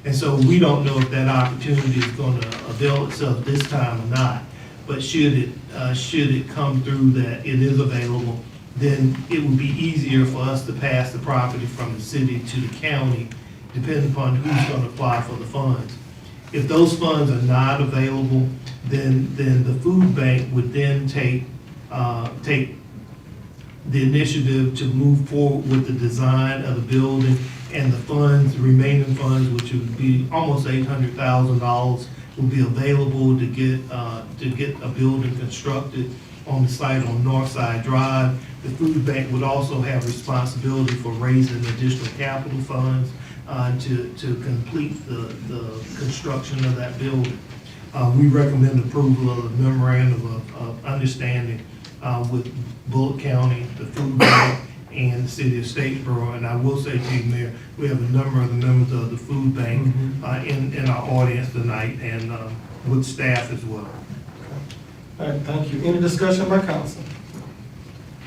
And so we don't know if that opportunity is going to avail itself this time or not. But should it come through that it is available, then it would be easier for us to pass the property from the city to the county, depending upon who's going to apply for the funds. If those funds are not available, then the food bank would then take the initiative to move forward with the design of the building, and the funds, remaining funds, which would be almost $800,000, will be available to get a building constructed on the site on Northside Drive. The food bank would also have responsibility for raising additional capital funds to complete the construction of that building. We recommend approval of the memorandum of understanding with Bullock County, the food bank, and the city of Statesboro. And I will say to you, Mayor, we have a number of the members of the food bank in our audience tonight, and with staff as well. All right, thank you. Any discussion by council?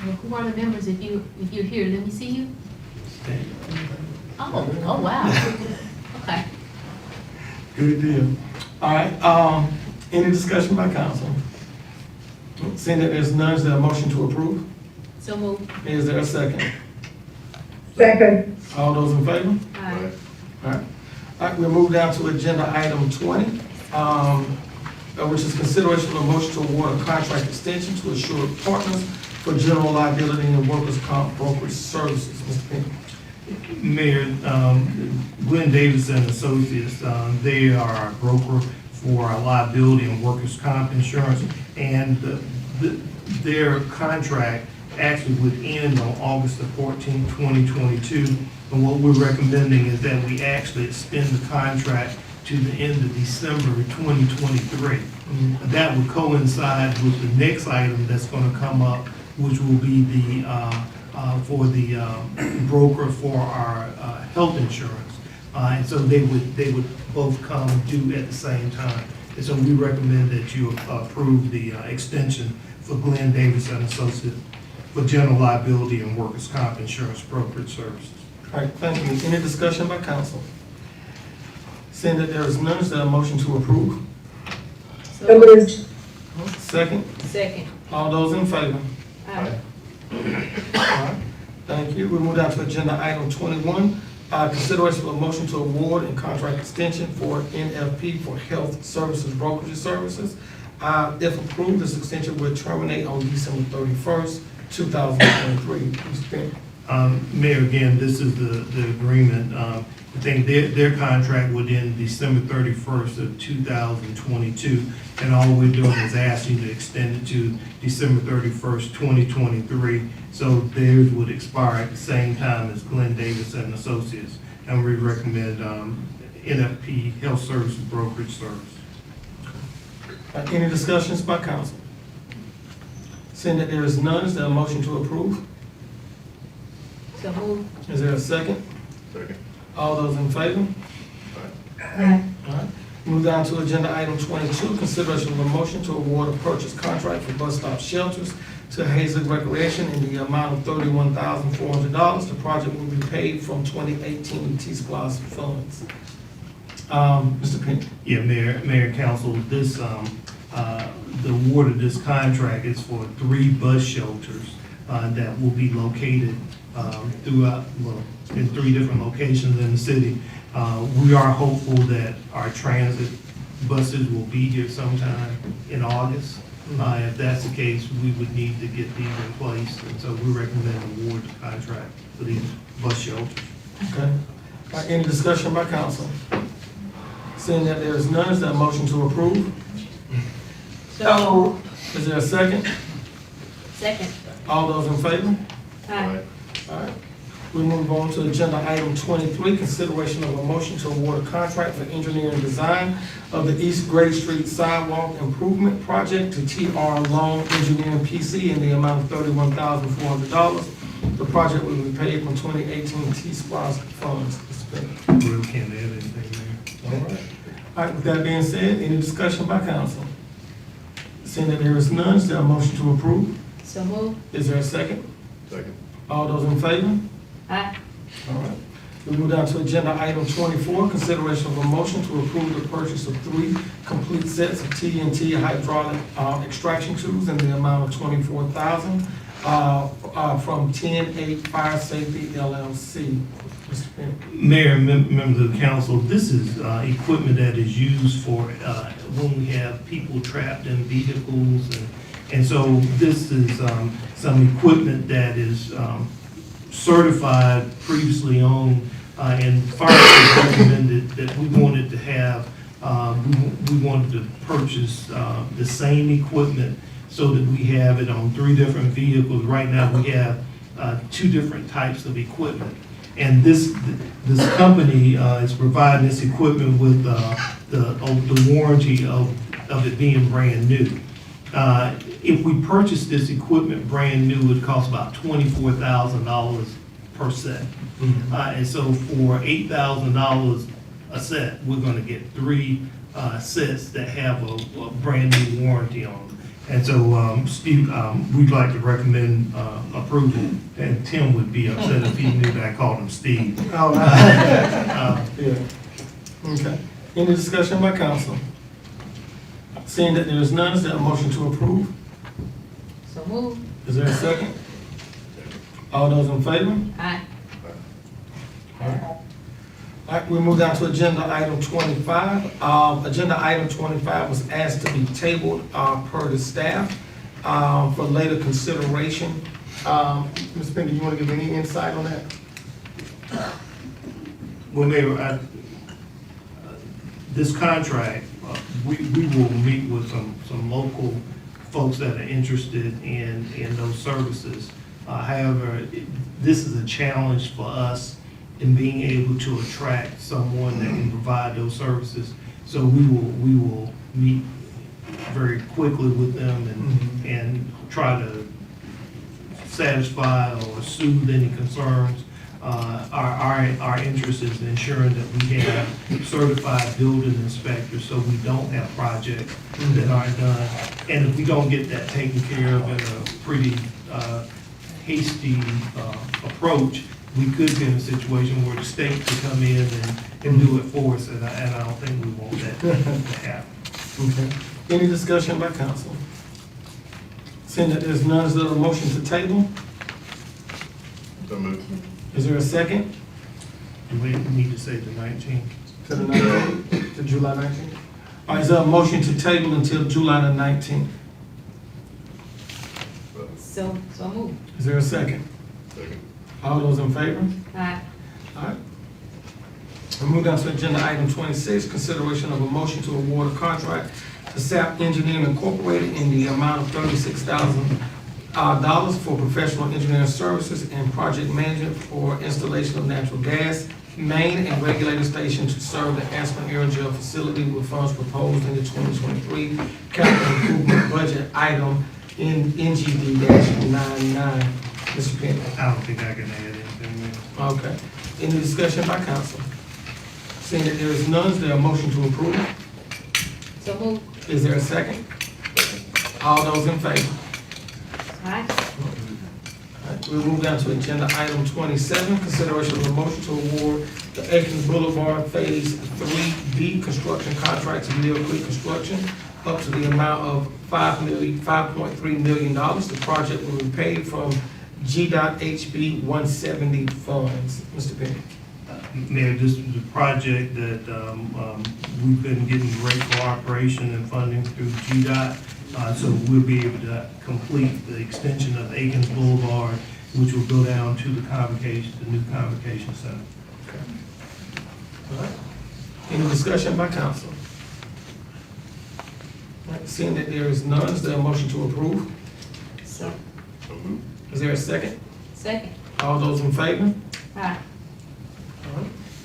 Well, who are the members? If you're here, let me see you. Oh, wow. Okay. Good deal. All right, any discussion by council? Seeing that there's none, is there a motion to approve? So moved. Is there a second? Second. All those in favor? Aye. All right, we'll move down to agenda item 20, which is consideration of a motion to award a contract extension to Assured Partners for general liability and workers' comp brokerage services. Mr. Payne. Mayor, Glenn Davis and Associates, they are our broker for our liability and workers' comp insurance, and their contract actually would end on August the 14th, 2022. And what we're recommending is that we actually extend the contract to the end of December 2023. That would coincide with the next item that's going to come up, which will be the broker for our health insurance. And so they would both come due at the same time. And so we recommend that you approve the extension for Glenn Davis and Associates for general liability and workers' comp insurance brokerage services. All right, thank you. Any discussion by council? Seeing that there is none, is there a motion to approve? So moved. Second? Second. All those in favor? Aye. All right, thank you. We move down to agenda item 21, consideration of a motion to award and contract extension for NFP for health services brokerage services. If approved, this extension will terminate on December 31st, 2023. Mr. Payne. Mayor, again, this is the agreement. I think their contract would end December 31st of 2022, and all we're doing is asking to extend it to December 31st, 2023. So theirs would expire at the same time as Glenn Davis and Associates, and we recommend NFP Health Services Brokerage Service. Any discussions by council? Seeing that there is none, is there a motion to approve? So moved. Is there a second? Second. All those in favor? Aye. All right. Move down to agenda item 22, consideration of a motion to award a purchase contract for bus stop shelters to Hazel Recreation in the amount of $31,400. The project will be paid from 2018 T-SPLOST funds. Mr. Payne. Yeah, Mayor and Council, this, the award of this contract is for 3 bus shelters that will be located throughout, well, in 3 different locations in the city. We are hopeful that our transit buses will be here sometime in August. If that's the case, we would need to get these in place, and so we recommend award the contract for these bus shelters. Okay. Any discussion by council? Seeing that there is none, is there a motion to approve? So. Is there a second? Second. All those in favor? Aye. All right. We move on to agenda item 23, consideration of a motion to award a contract for engineering design of the East Gray Street Sidewalk Improvement Project to TR Long Engineering PC in the amount of $31,400. The project will be paid from 2018 T-SPOS funds. Mr. Bennett. Really can't add anything there. All right. All right, with that being said, any discussion by council? Seeing that there is none, is there a motion to approve? So move. Is there a second? Second. All those in favor? Aye. All right. We move down to agenda item 24, consideration of a motion to approve the purchase of 3 complete sets of TNT hydraulic extraction tools in the amount of $24,000 from 10-8 Fire Safety LLC. Mr. Bennett. Mayor and members of the council, this is equipment that is used for when we have people trapped in vehicles. And so this is some equipment that is certified, previously owned, and fire chief recommended that we wanted to have, we wanted to purchase the same equipment so that we have it on 3 different vehicles. Right now, we have 2 different types of equipment. And this company is providing this equipment with the warranty of it being brand new. If we purchase this equipment brand new, it costs about $24,000 per set. And so for $8,000 a set, we're gonna get 3 sets that have a brand new warranty on them. And so, Steve, we'd like to recommend approval, and Tim would be upset if he knew that I called him Steve. All right. Yeah. Okay. Any discussion by council? Seeing that there is none, is there a motion to approve? So move. Is there a second? All those in favor? Aye. All right, we move down to agenda item 25. Agenda item 25 was asked to be tabled per the staff for later consideration. Ms. Pinker, you want to give any insight on that? Well, Mayor, this contract, we will meet with some local folks that are interested in those services. However, this is a challenge for us in being able to attract someone that can provide those services. So we will meet very quickly with them and try to satisfy or soothe any concerns. Our interest is in ensuring that we have certified building inspectors, so we don't have projects that aren't done. And if we don't get that taken care of in a pretty hasty approach, we could be in a situation where the state could come in and do it for us, and I don't think we want that to happen. Okay. Any discussion by council? Seeing that there's none, is there a motion to table? So moved. Is there a second? Do we need to say the 19th? To the 19th, to July 19th? All right, is there a motion to table until July the 19th? So move. Is there a second? Second. All those in favor? Aye. All right. We move down to agenda item 26, consideration of a motion to award a contract to SAP Engineering Incorporated in the amount of $36,000 for professional engineering services and project management for installation of natural gas main and regulator station to serve the Aspen Aerogel facility with funds proposed in the 2023 capital improvement budget item in NGD-99. Mr. Penny. I don't think I can add anything there. Okay. Any discussion by council? Seeing that there is none, is there a motion to approve? So move. Is there a second? All those in favor? Aye. Alright, we'll move down to agenda item 27, consideration of a motion to award the Aikens Boulevard Phase 3B construction contract to Mill Creek Construction up to the amount of $5.3 million. The project will be paid from G.HB 170 funds. Mr. Penny. Mayor, this is a project that we've been getting great cooperation and funding through GDOT. So we'll be able to complete the extension of Aikens Boulevard, which will go down to the new convocation center. Okay. All right. Any discussion by council? All right, seeing that there is none, is there a motion to approve? So So moved. Is there a second? second. All those in favor? Aye.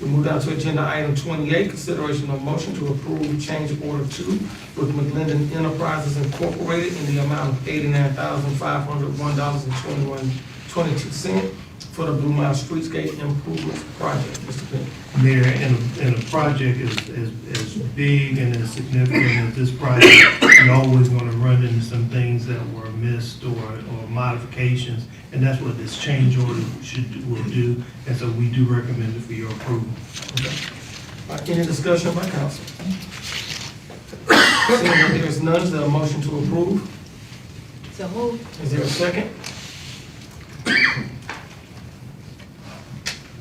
We move down to agenda item 28, consideration of motion to approve change order 2 with McLendon Enterprises Incorporated in the amount of $89,501.22 for the Blue Mile Streetscape Improvements Project. Mr. Penn. Mayor, and a project as big and as significant as this project, you're always gonna run into some things that were missed or modifications, and that's what this change order will do, and so we do recommend it for your approval. Any discussion by council? Seeing that there is none, is there a motion to approve? So moved. Is there a second?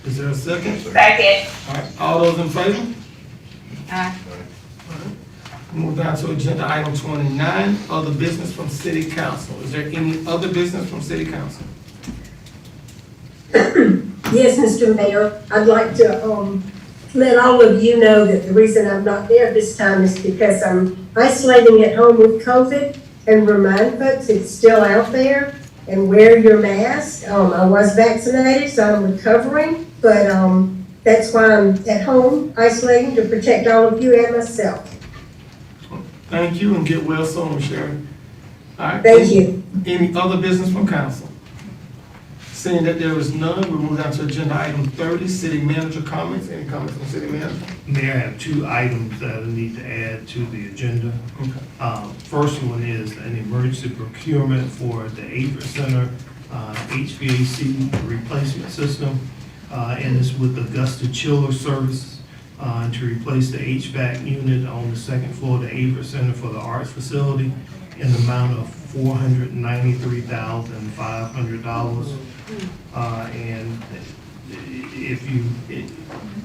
Is there a second? Second. All right, all those in favor? Aye. Move down to agenda item 29, other business from city council. Is there any other business from city council? Yes, Mr. Mayor, I'd like to, let all of you know that the reason I'm not there this time is because I'm isolating at home with COVID, and remind folks it's still out there, and wear your mask. I was vaccinated, so I'm recovering, but, that's why I'm at home isolating to protect all of you and myself. Thank you, and get well soon, Shari. All right. Thank you. Any other business from council? Seeing that there is none, we move down to agenda item 30, city manager comments. Any comments from city manager? Mayor, I have 2 items that I need to add to the agenda. First one is an emergency procurement for the Averitt Center HVAC replacement system. And it's with Augusta Chiller Service to replace the HVAC unit on the second floor of the Averitt Center for the arts facility in the amount of $493,500. And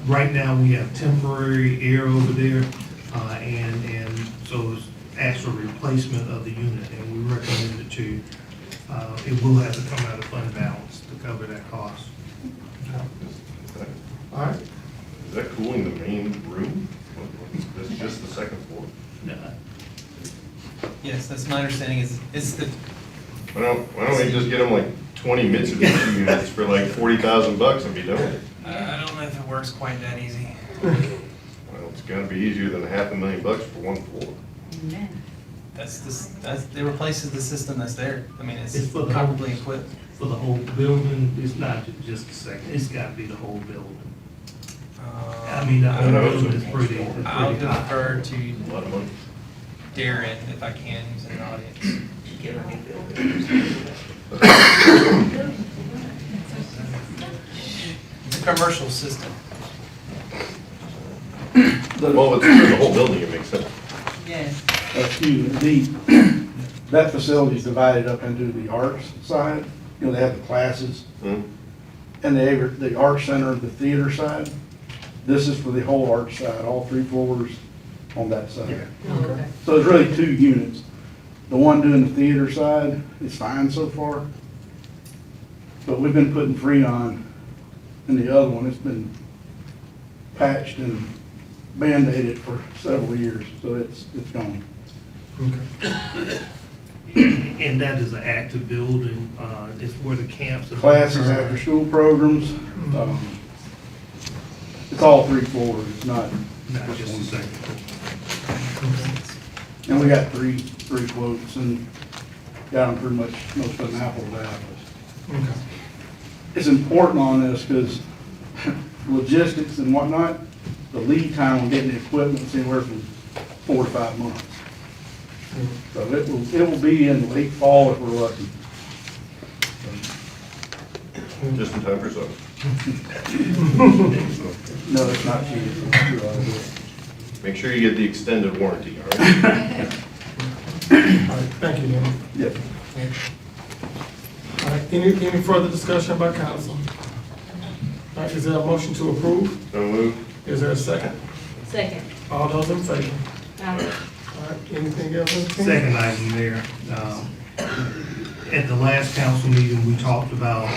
right now we have temporary air over there, and so it's actual replacement of the unit, and we recommend it to, it will have to come out of fund balance to cover that cost. All right. Is that cooling the main room? That's just the second floor? Yes, that's my understanding, it's the, Why don't we just get them like 20 Mitsubishi units for like $40,000 and be done with it? I don't know if it works quite that easy. Well, it's gotta be easier than $500,000 for one floor. It replaces the system that's there. I mean, It's it's for the comfortably equipped. For the whole building, it's not just a second, it's gotta be the whole building. I mean, the I don't whole know. building is pretty I'll high. defer to A lot of money. Darren if I can, who's in the audience. It's a commercial system. Well, it's for the whole building, it makes sense. Yes. Excuse me, that facility is divided up into the arts side, you know, they have the classes, Hmm? and the art center, the theater side. This is for the whole art side, all 3 floors on that side. Oh, okay. So there's really 2 units. The one doing the theater side is fine so far, but we've been putting Freon in the other one. It's been patched and Band-Aided for several years, so it's gone. And that is an active building, it's where the camps. are. Classes, after-school programs, it's all 3 floors, it's not Not just just one a second. second. And we got three quotes and got them pretty much, most of them apples to apples. Okay. It's important on this because logistics and whatnot, the lead time on getting the equipment is anywhere from 4 to 5 months. So it will be in late fall if we're lucky. Just in time for summer. No, it's not cheap. Make sure you get the extended warranty, all right? All right, thank you, Lenny. Yep. All right, any further discussion by council? All right, is there a motion to approve? So moved. Is there a second? Second. All those in favor? Aye. All right, anything else? Mr. King? Second item there, at the last council meeting, we talked about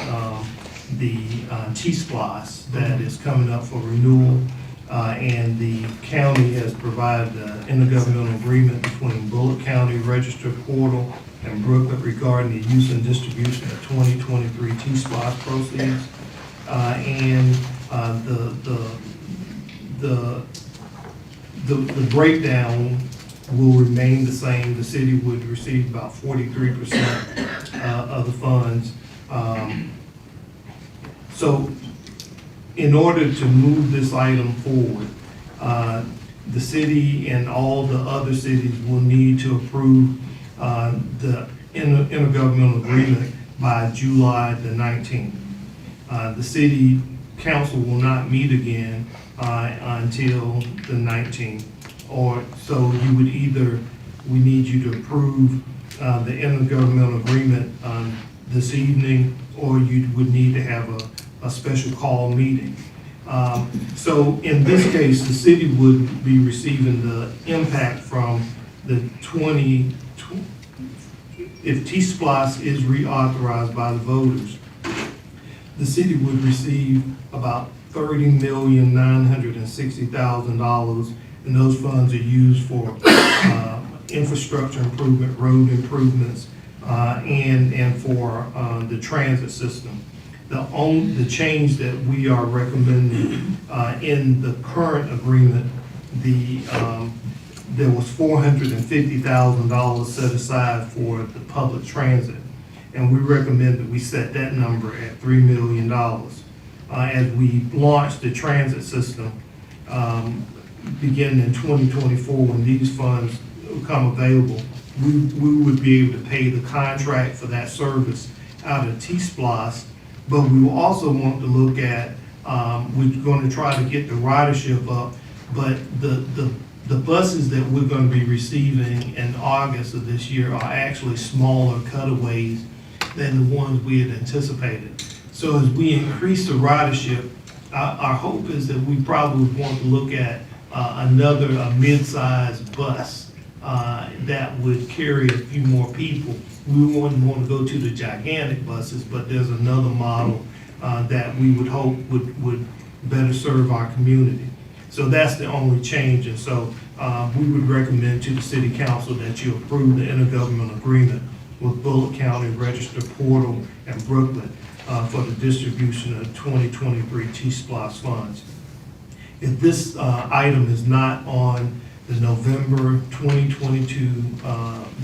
the T-Splosh that is coming up for renewal, and the county has provided an intergovernmental agreement between Bullock County Register Portal and Brooklyn regarding the use and distribution of 2023 T-Splosh proceeds. and the breakdown will remain the same. The city would receive about 43% of the funds. So in order to move this item forward, the city and all the other cities will need to approve the intergovernmental agreement by July the 19th. The city council will not meet again until the 19th. Or so you would either, we need you to approve the intergovernmental agreement this evening, or you would need to have a special call meeting. So in this case, the city would be receiving the impact from the if T-Splosh is reauthorized by the voters, the city would receive about $30,960,000, and those funds are used for infrastructure improvement, road improvements, and for the transit system. The change that we are recommending in the current agreement, there was $450,000 set aside for the public transit, and we recommend that we set that number at $3 million. As we launch the transit system, beginning in 2024, when these funds become available, we would be able to pay the contract for that service out of T-Splosh, but we will also want to look at, we're going to try to get the ridership up, but the buses that we're going to be receiving in August of this year are actually smaller cutaways than the ones we had anticipated. So as we increase the ridership, our hope is that we probably want to look at a mid-sized bus that would carry a few more people. We wouldn't want to go to the gigantic buses, but there's another model that we would hope would better serve our community. So that's the only change, and so we would recommend to the city council that you approve the intergovernmental agreement with Bullock County Register Portal and Brooklyn for the distribution of 2023 T-Splosh funds. If this item is not on the November 2022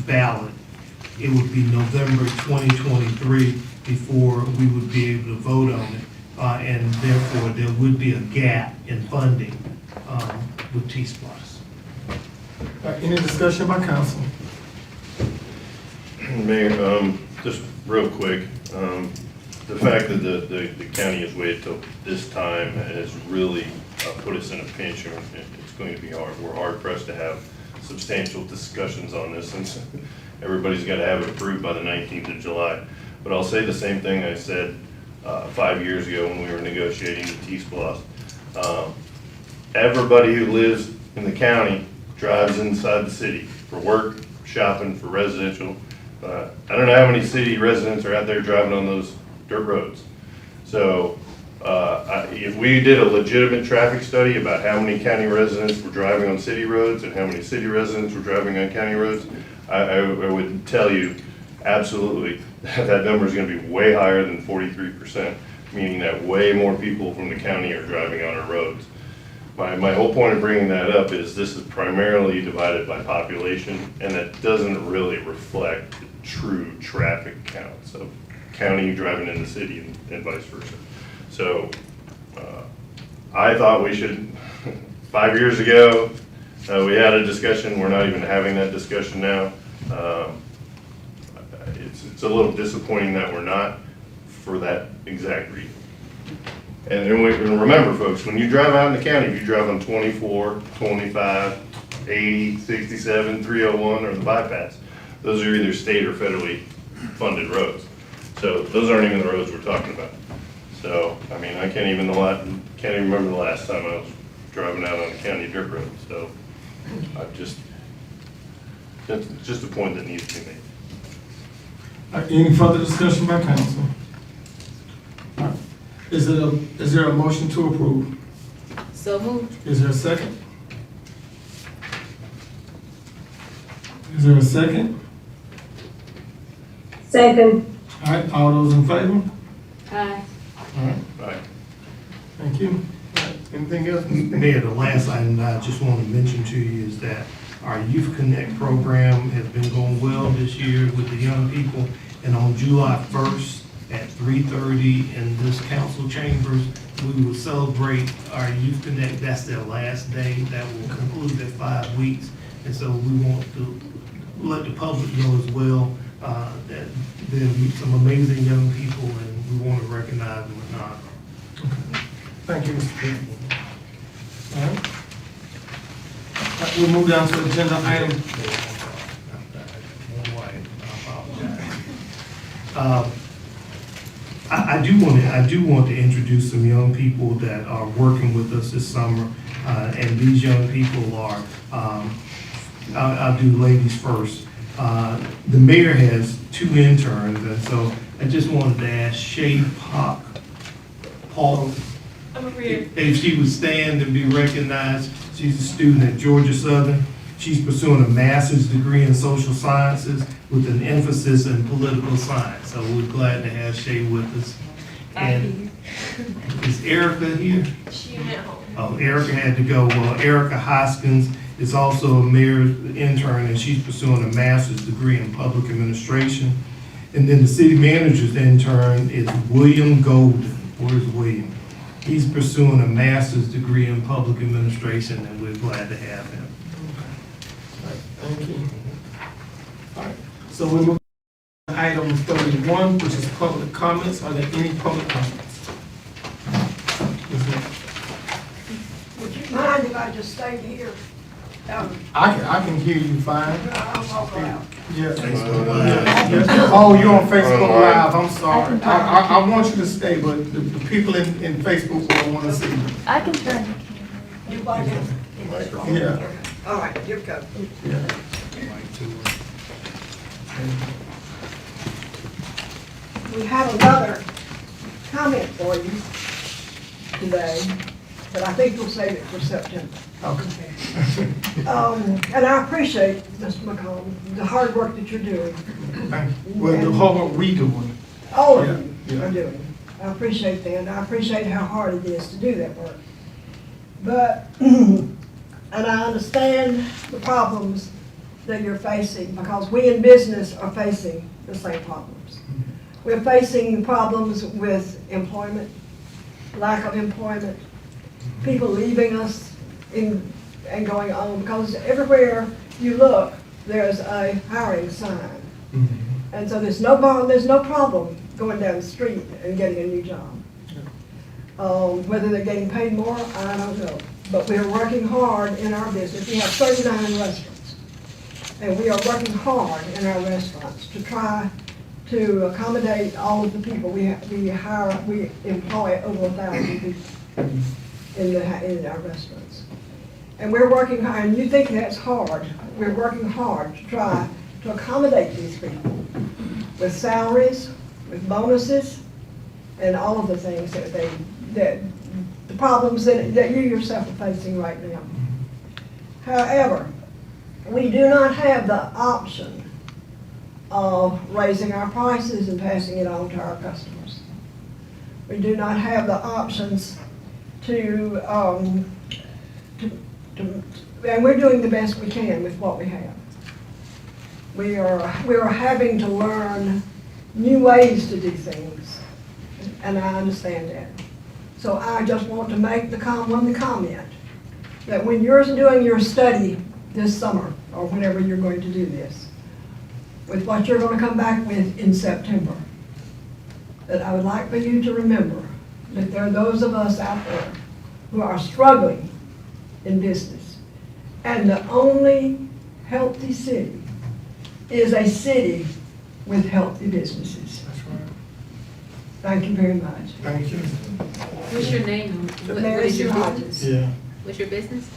ballot, it would be November 2023 before we would be able to vote on it, and therefore there would be a gap in funding with T-Splosh. Any discussion by council? Mayor, just real quick, the fact that the county has waited till this time has really put us in a pinch, and it's going to be hard. We're hard pressed to have substantial discussions on this, since everybody's got to have it approved by the 19th of July. But I'll say the same thing I said 5 years ago when we were negotiating the T-Splosh. Everybody who lives in the county drives inside the city for work, shopping, for residential. I don't know how many city residents are out there driving on those dirt roads. So if we did a legitimate traffic study about how many county residents were driving on city roads and how many city residents were driving on county roads, I would tell you absolutely that number is going to be way higher than 43%, meaning that way more people from the county are driving on our roads. My whole point of bringing that up is this is primarily divided by population, and that doesn't really reflect the true traffic counts of county driving in the city and vice versa. So I thought we should, 5 years ago, we had a discussion. We're not even having that discussion now. It's a little disappointing that we're not, for that exact reason. And remember, folks, when you drive out in the county, if you drive on 24, 25, 80, 67, 301, or the bypass, those are either state or federally funded roads. So those aren't even the roads we're talking about. So, I mean, I can't even remember the last time I was driving out on a county dirt road. So that's just a point that needs to be made. Any further discussion by council? Is there a motion to approve? So moved. Is there a second? Is there a second? Second. All right, all those in favor? Aye. All right. All right. Thank you. Anything else? Mr. Payne? Mayor, the last item I just want to mention to you is that our Youth Connect program has been going well this year with the young people. And on July 1st at 3:30 in this council chambers, we will celebrate our Youth Connect. That's their last day. That will conclude their 5 weeks. And so we want to let the public know as well that there'll be some amazing young people, and we want to recognize them and honor them. Thank you, Mr. Payne. All right. We'll move down to agenda item. I do want to introduce some young people that are working with us this summer, and these young people are, I'll do ladies first. The mayor has 2 interns, and so I just wanted to ask Shay Paul, if she would stand and be recognized. She's a student at Georgia Southern. She's pursuing a master's degree in social sciences with an emphasis in political science. So we're glad to have Shay with us. And is Erica here? She went home. Oh, Erica had to go. Well, Erica Hoskins is also a mayor's intern, and she's pursuing a master's degree in public administration. And then the city manager's intern is William Golden. Where's William? He's pursuing a master's degree in public administration, and we're glad to have him. Thank you. All right, so we move to item 31, which is public comments. Are there any public comments? Would you mind if I just stayed here? I can hear you fine. I'll walk out. Yeah. Yeah. Oh, you're on Facebook Live, I'm sorry. I want you to stay, but the people in Facebook will want to see you. I can turn the camera. You walk in? Yeah. All right, here we go. Yeah. We have another comment for you today, but I think we'll save it for September. Okay. And I appreciate, Mr. McComb, the hard work that you're doing. Thank you. Well, the whole what we doing. All of Yeah, you yeah. are doing. I appreciate that. I appreciate how hard it is to do that work. But, and I understand the problems that you're facing, because we in business are facing the same problems. We're facing problems with employment, lack of employment, people leaving us and going on, because everywhere you look, there's a hiring sign. And so there's no problem going down the street and getting a new job. Whether they're getting paid more, I don't know. But we're working hard in our business. We have 39 restaurants. And we are working hard in our restaurants to try to accommodate all of the people. We employ over 1,000 people in our restaurants. And we're working hard, and you think that's hard. We're working hard to try to accommodate these people with salaries, with bonuses, and all of the things that the problems that you yourself are facing right now. However, we do not have the option of raising our prices and passing it on to our customers. We do not have the options and we're doing the best we can with what we have. We are having to learn new ways to do things, and I understand that. So I just want to make the comment that when you're doing your study this summer, or whenever you're going to do this, with what you're going to come back with in September, that I would like for you to remember that there are those of us out there who are struggling in business. And the only healthy city is a city with healthy businesses. That's right. Thank you very much. Thank you. What's your name? What is your business? Yeah. What's your business?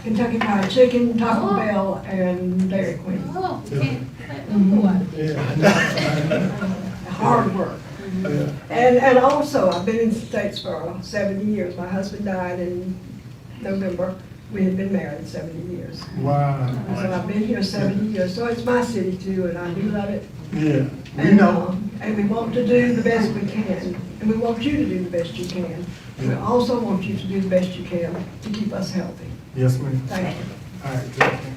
Kentucky Fried Chicken, Taco Bell, and Dairy Queen. Oh, okay. Hard work. Yeah. And also, I've been in the States for 70 years. My husband died in November. We had been married 70 years. Wow. So I've been here 70 years. So it's my city too, and I do love it. Yeah. We And, know. and we want to do the best we can and we want you to do the best you can. And we also want you to do the best you can to keep us healthy. Yes, ma'am. Thank you. All right, thank you.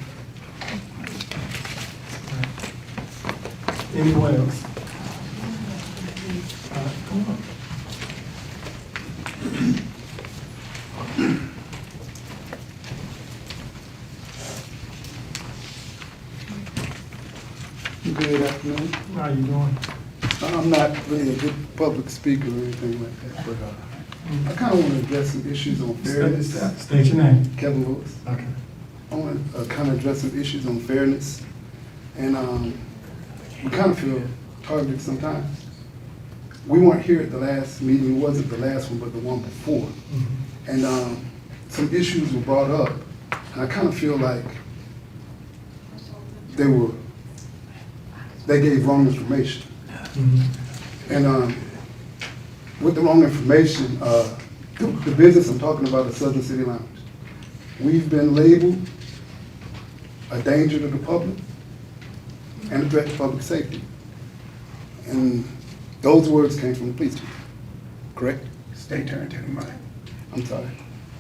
Anyone else? All right, come on. Good afternoon. How you doing? I'm not really a good public speaker or anything like that, but I kind of want to address some issues on fairness. State your name. Kevin Lewis. Okay. I want to kind of address some issues on fairness, and we kind of feel targeted sometimes. We weren't here at the last meeting. It wasn't the last one, but the one before. And some issues were brought up, and I kind of feel like they gave wrong information. And with the wrong information, the business I'm talking about is Southern City Lounge. We've been labeled a danger to the public and a threat to public safety. And those words came from the police chief, correct? Stay turned to the mic. I'm sorry.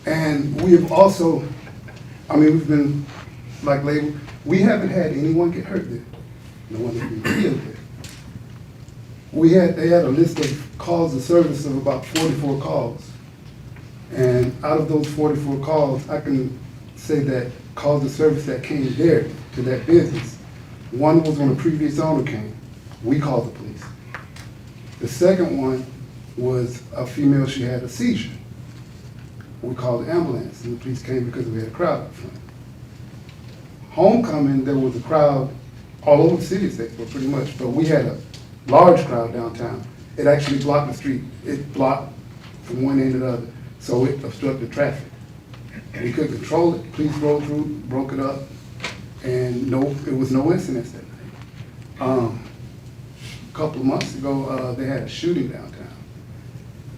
And we have also, we've been labeled, we haven't had anyone get hurt there. No one has been killed there. They had a list of calls of service of about 44 calls. And out of those 44 calls, I can say that calls of service that came there to that business, one was when a previous owner came. We called the police. The second one was a female, she had a seizure. We called the ambulance and the police came because we had a crowd up front. Homecoming, there was a crowd all over the city, pretty much, but we had a large crowd downtown. It actually blocked the street. It blocked from one end to the other, so it obstructed traffic. We couldn't control it. Police rolled through, broke it up, and it was no incidents that night. A couple of months ago, they had a shooting downtown.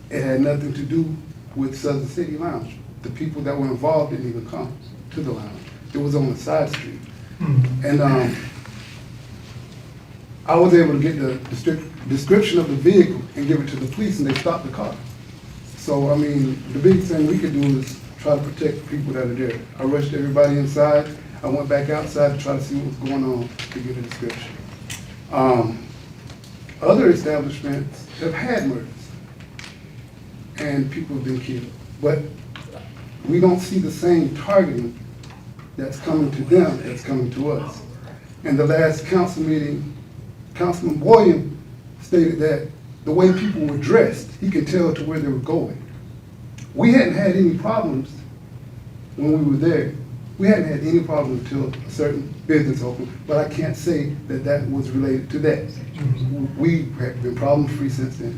It had nothing to do with Southern City Lounge. The people that were involved didn't even come to the lounge. It was on the side street. And I was able to get the description of the vehicle and give it to the police, and they stopped the car. So, the biggest thing we could do is try to protect the people that are there. I rushed everybody inside. I went back outside to try to see what was going on to get a description. Other establishments have had murders, and people have been killed. But we don't see the same targeting that's coming to them that's coming to us. In the last council meeting, Councilman William stated that the way people were dressed, he could tell to where they were going. We hadn't had any problems when we were there. We hadn't had any problems until a certain business opened, but I can't say that that was related to that. We have been problem-free since then.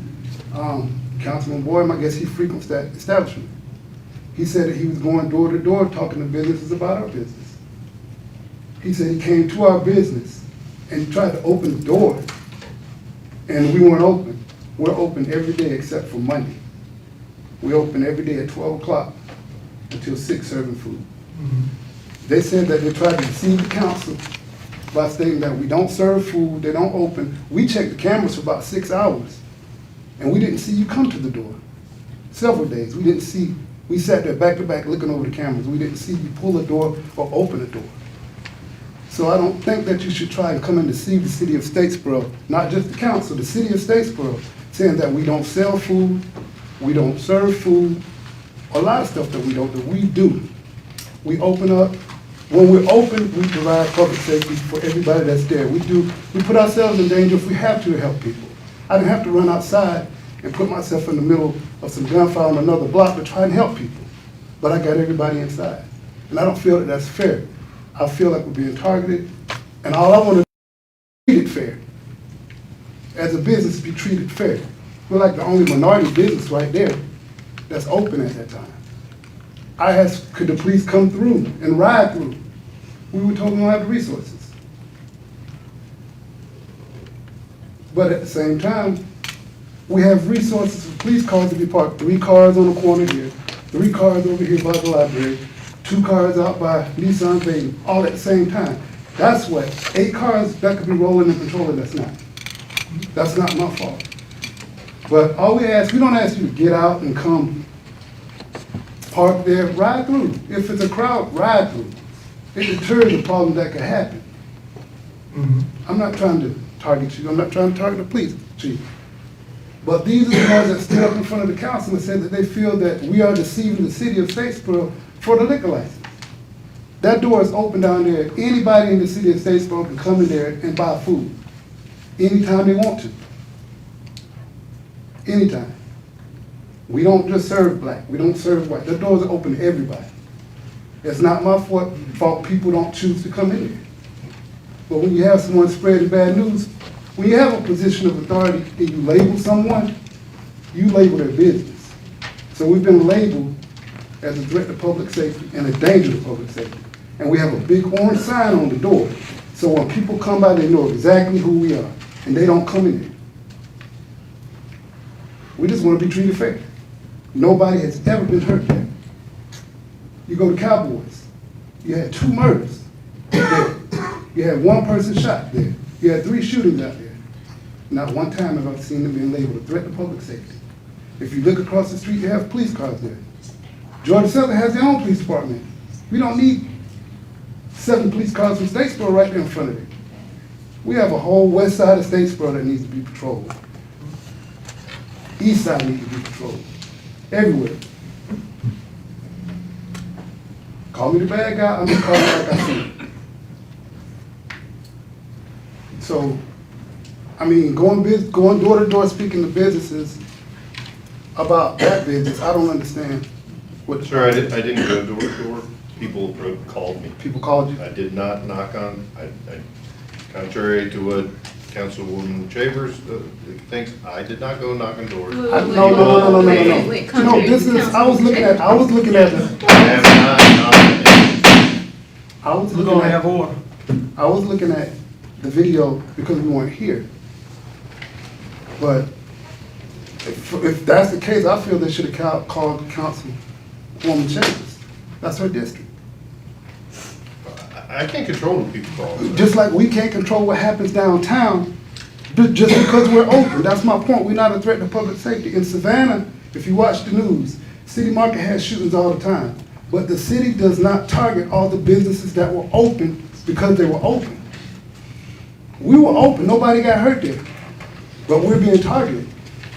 Councilman Boyd, I guess he frequents that establishment. He said that he was going door to door talking to businesses about our business. He said he came to our business and tried to open the door, and we weren't open. We're open every day except for Monday. We open every day at 12 o'clock until 6 serving food. They said that they tried to deceive the council by stating that we don't serve food, they don't open. We checked the cameras for about 6 hours, and we didn't see you come to the door. Several days, we didn't see, we sat there back to back looking over the cameras. We didn't see you pull a door or open a door. So I don't think that you should try and come and deceive the city of Statesboro, not just the council, the city of Statesboro, saying that we don't sell food, we don't serve food, a lot of stuff that we don't do. We do. We open up. When we're open, we provide public safety for everybody that's there. We put ourselves in danger if we have to help people. I didn't have to run outside and put myself in the middle of some gunfire on another block to try and help people. But I got everybody inside. And I don't feel that that's fair. I feel like we're being targeted, and all I want to do is be treated fair. As a business, be treated fair. We're like the only minority business right there that's open at that time. I asked, could the police come through and ride through? We were told we don't have the resources. But at the same time, we have resources for police cars to be parked. 3 cars on the corner here, 3 cars over here by the library, 2 cars out by Nissan Baby, all at the same time. That's what, 8 cars that could be rolling and controlling, that's not. That's not my fault. But all we don't ask you to get out and come park there, ride through. If it's a crowd, ride through. It deters the problem that could happen. I'm not trying to target you, I'm not trying to target the police chief. But these are the ones that stood up in front of the council and said that they feel that we are deceiving the city of Statesboro for the liquor license. That door is open down there. Anybody in the city of Statesboro can come in there and buy food anytime they want to. Anytime. We don't just serve black, we don't serve white. The doors are open to everybody. It's not my fault people don't choose to come in there. But when you have someone spreading bad news, when you have a position of authority and you label someone, you label their business. So we've been labeled as a threat to public safety and a danger to public safety. And we have a big orange sign on the door. So when people come by, they know exactly who we are, and they don't come in there. We just want to be treated fair. Nobody has ever been hurt there. You go to Cowboys, you had 2 murders there. You had 1 person shot there. You had 3 shootings out there. Not one time have I seen them being labeled a threat to public safety. If you look across the street, you have police cars there. Georgia Southern has their own police department. We don't need 7 police cars from Statesboro right there in front of it. We have a whole west side of Statesboro that needs to be patrolled. East side needs to be patrolled. Everywhere. Call me the bad guy, I'm gonna call it like I see it. So, I mean, going door to door speaking to businesses about that business, I don't understand what. Sir, I didn't go door to door. People called me. People called you? I did not knock on, contrary to what Councilwoman Chambers thinks, I did not go knock on doors. No. No, this is, I was looking at I have not knocked on I was looking at the video because we weren't here. But if that's the case, I feel they should have called Councilwoman Chambers. That's her district. I can't control what people call. Just like we can't control what happens downtown, just because we're open. That's my point. We're not a threat to public safety. In Savannah, if you watch the news, City Market has shootings all the time. But the city does not target all the businesses that were open because they were open. We were open. Nobody got hurt there. But we're being targeted.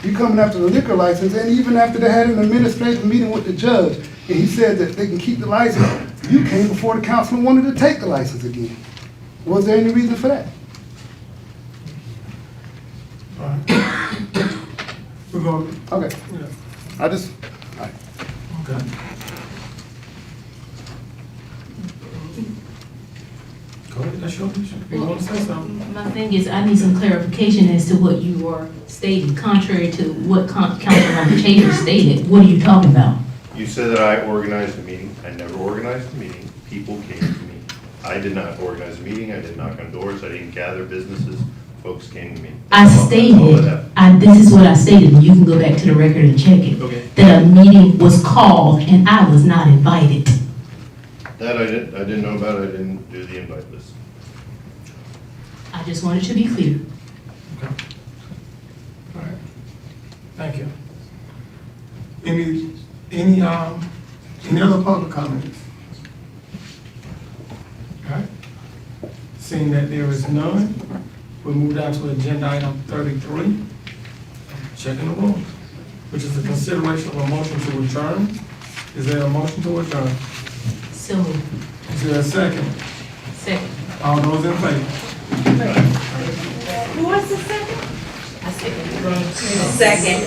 You coming after the liquor license, and even after they had an administrative meeting with the judge, and he said that they can keep the license, you came before the council and wanted to take the license again. Was there any reason for that? All right. We're going, Okay. yeah, I just, all right. okay. Go ahead, that's your issue. You want to say something? My thing is, I need some clarification as to what you are stating, contrary to what Councilmember Chambers stated. What are you talking about? You said that I organized a meeting. I never organized a meeting. People came to me. I did not organize a meeting. I didn't knock on doors. I didn't gather businesses. Folks came to me. I stated, this is what I stated, and you can go back to the record and check it. Okay. That a meeting was called and I was not invited. That I didn't know about. I didn't do the invite list. I just wanted to be clear. Okay. All right. Thank you. Any other public comments? All right. Seeing that there is none, we'll move down to agenda item 33, checking the room, which is the consideration of a motion to adjourn. Is there a motion to adjourn? So moved. Is there a second? Second. All those in favor? Who was the second? I second. Second.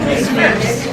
Make the nomination.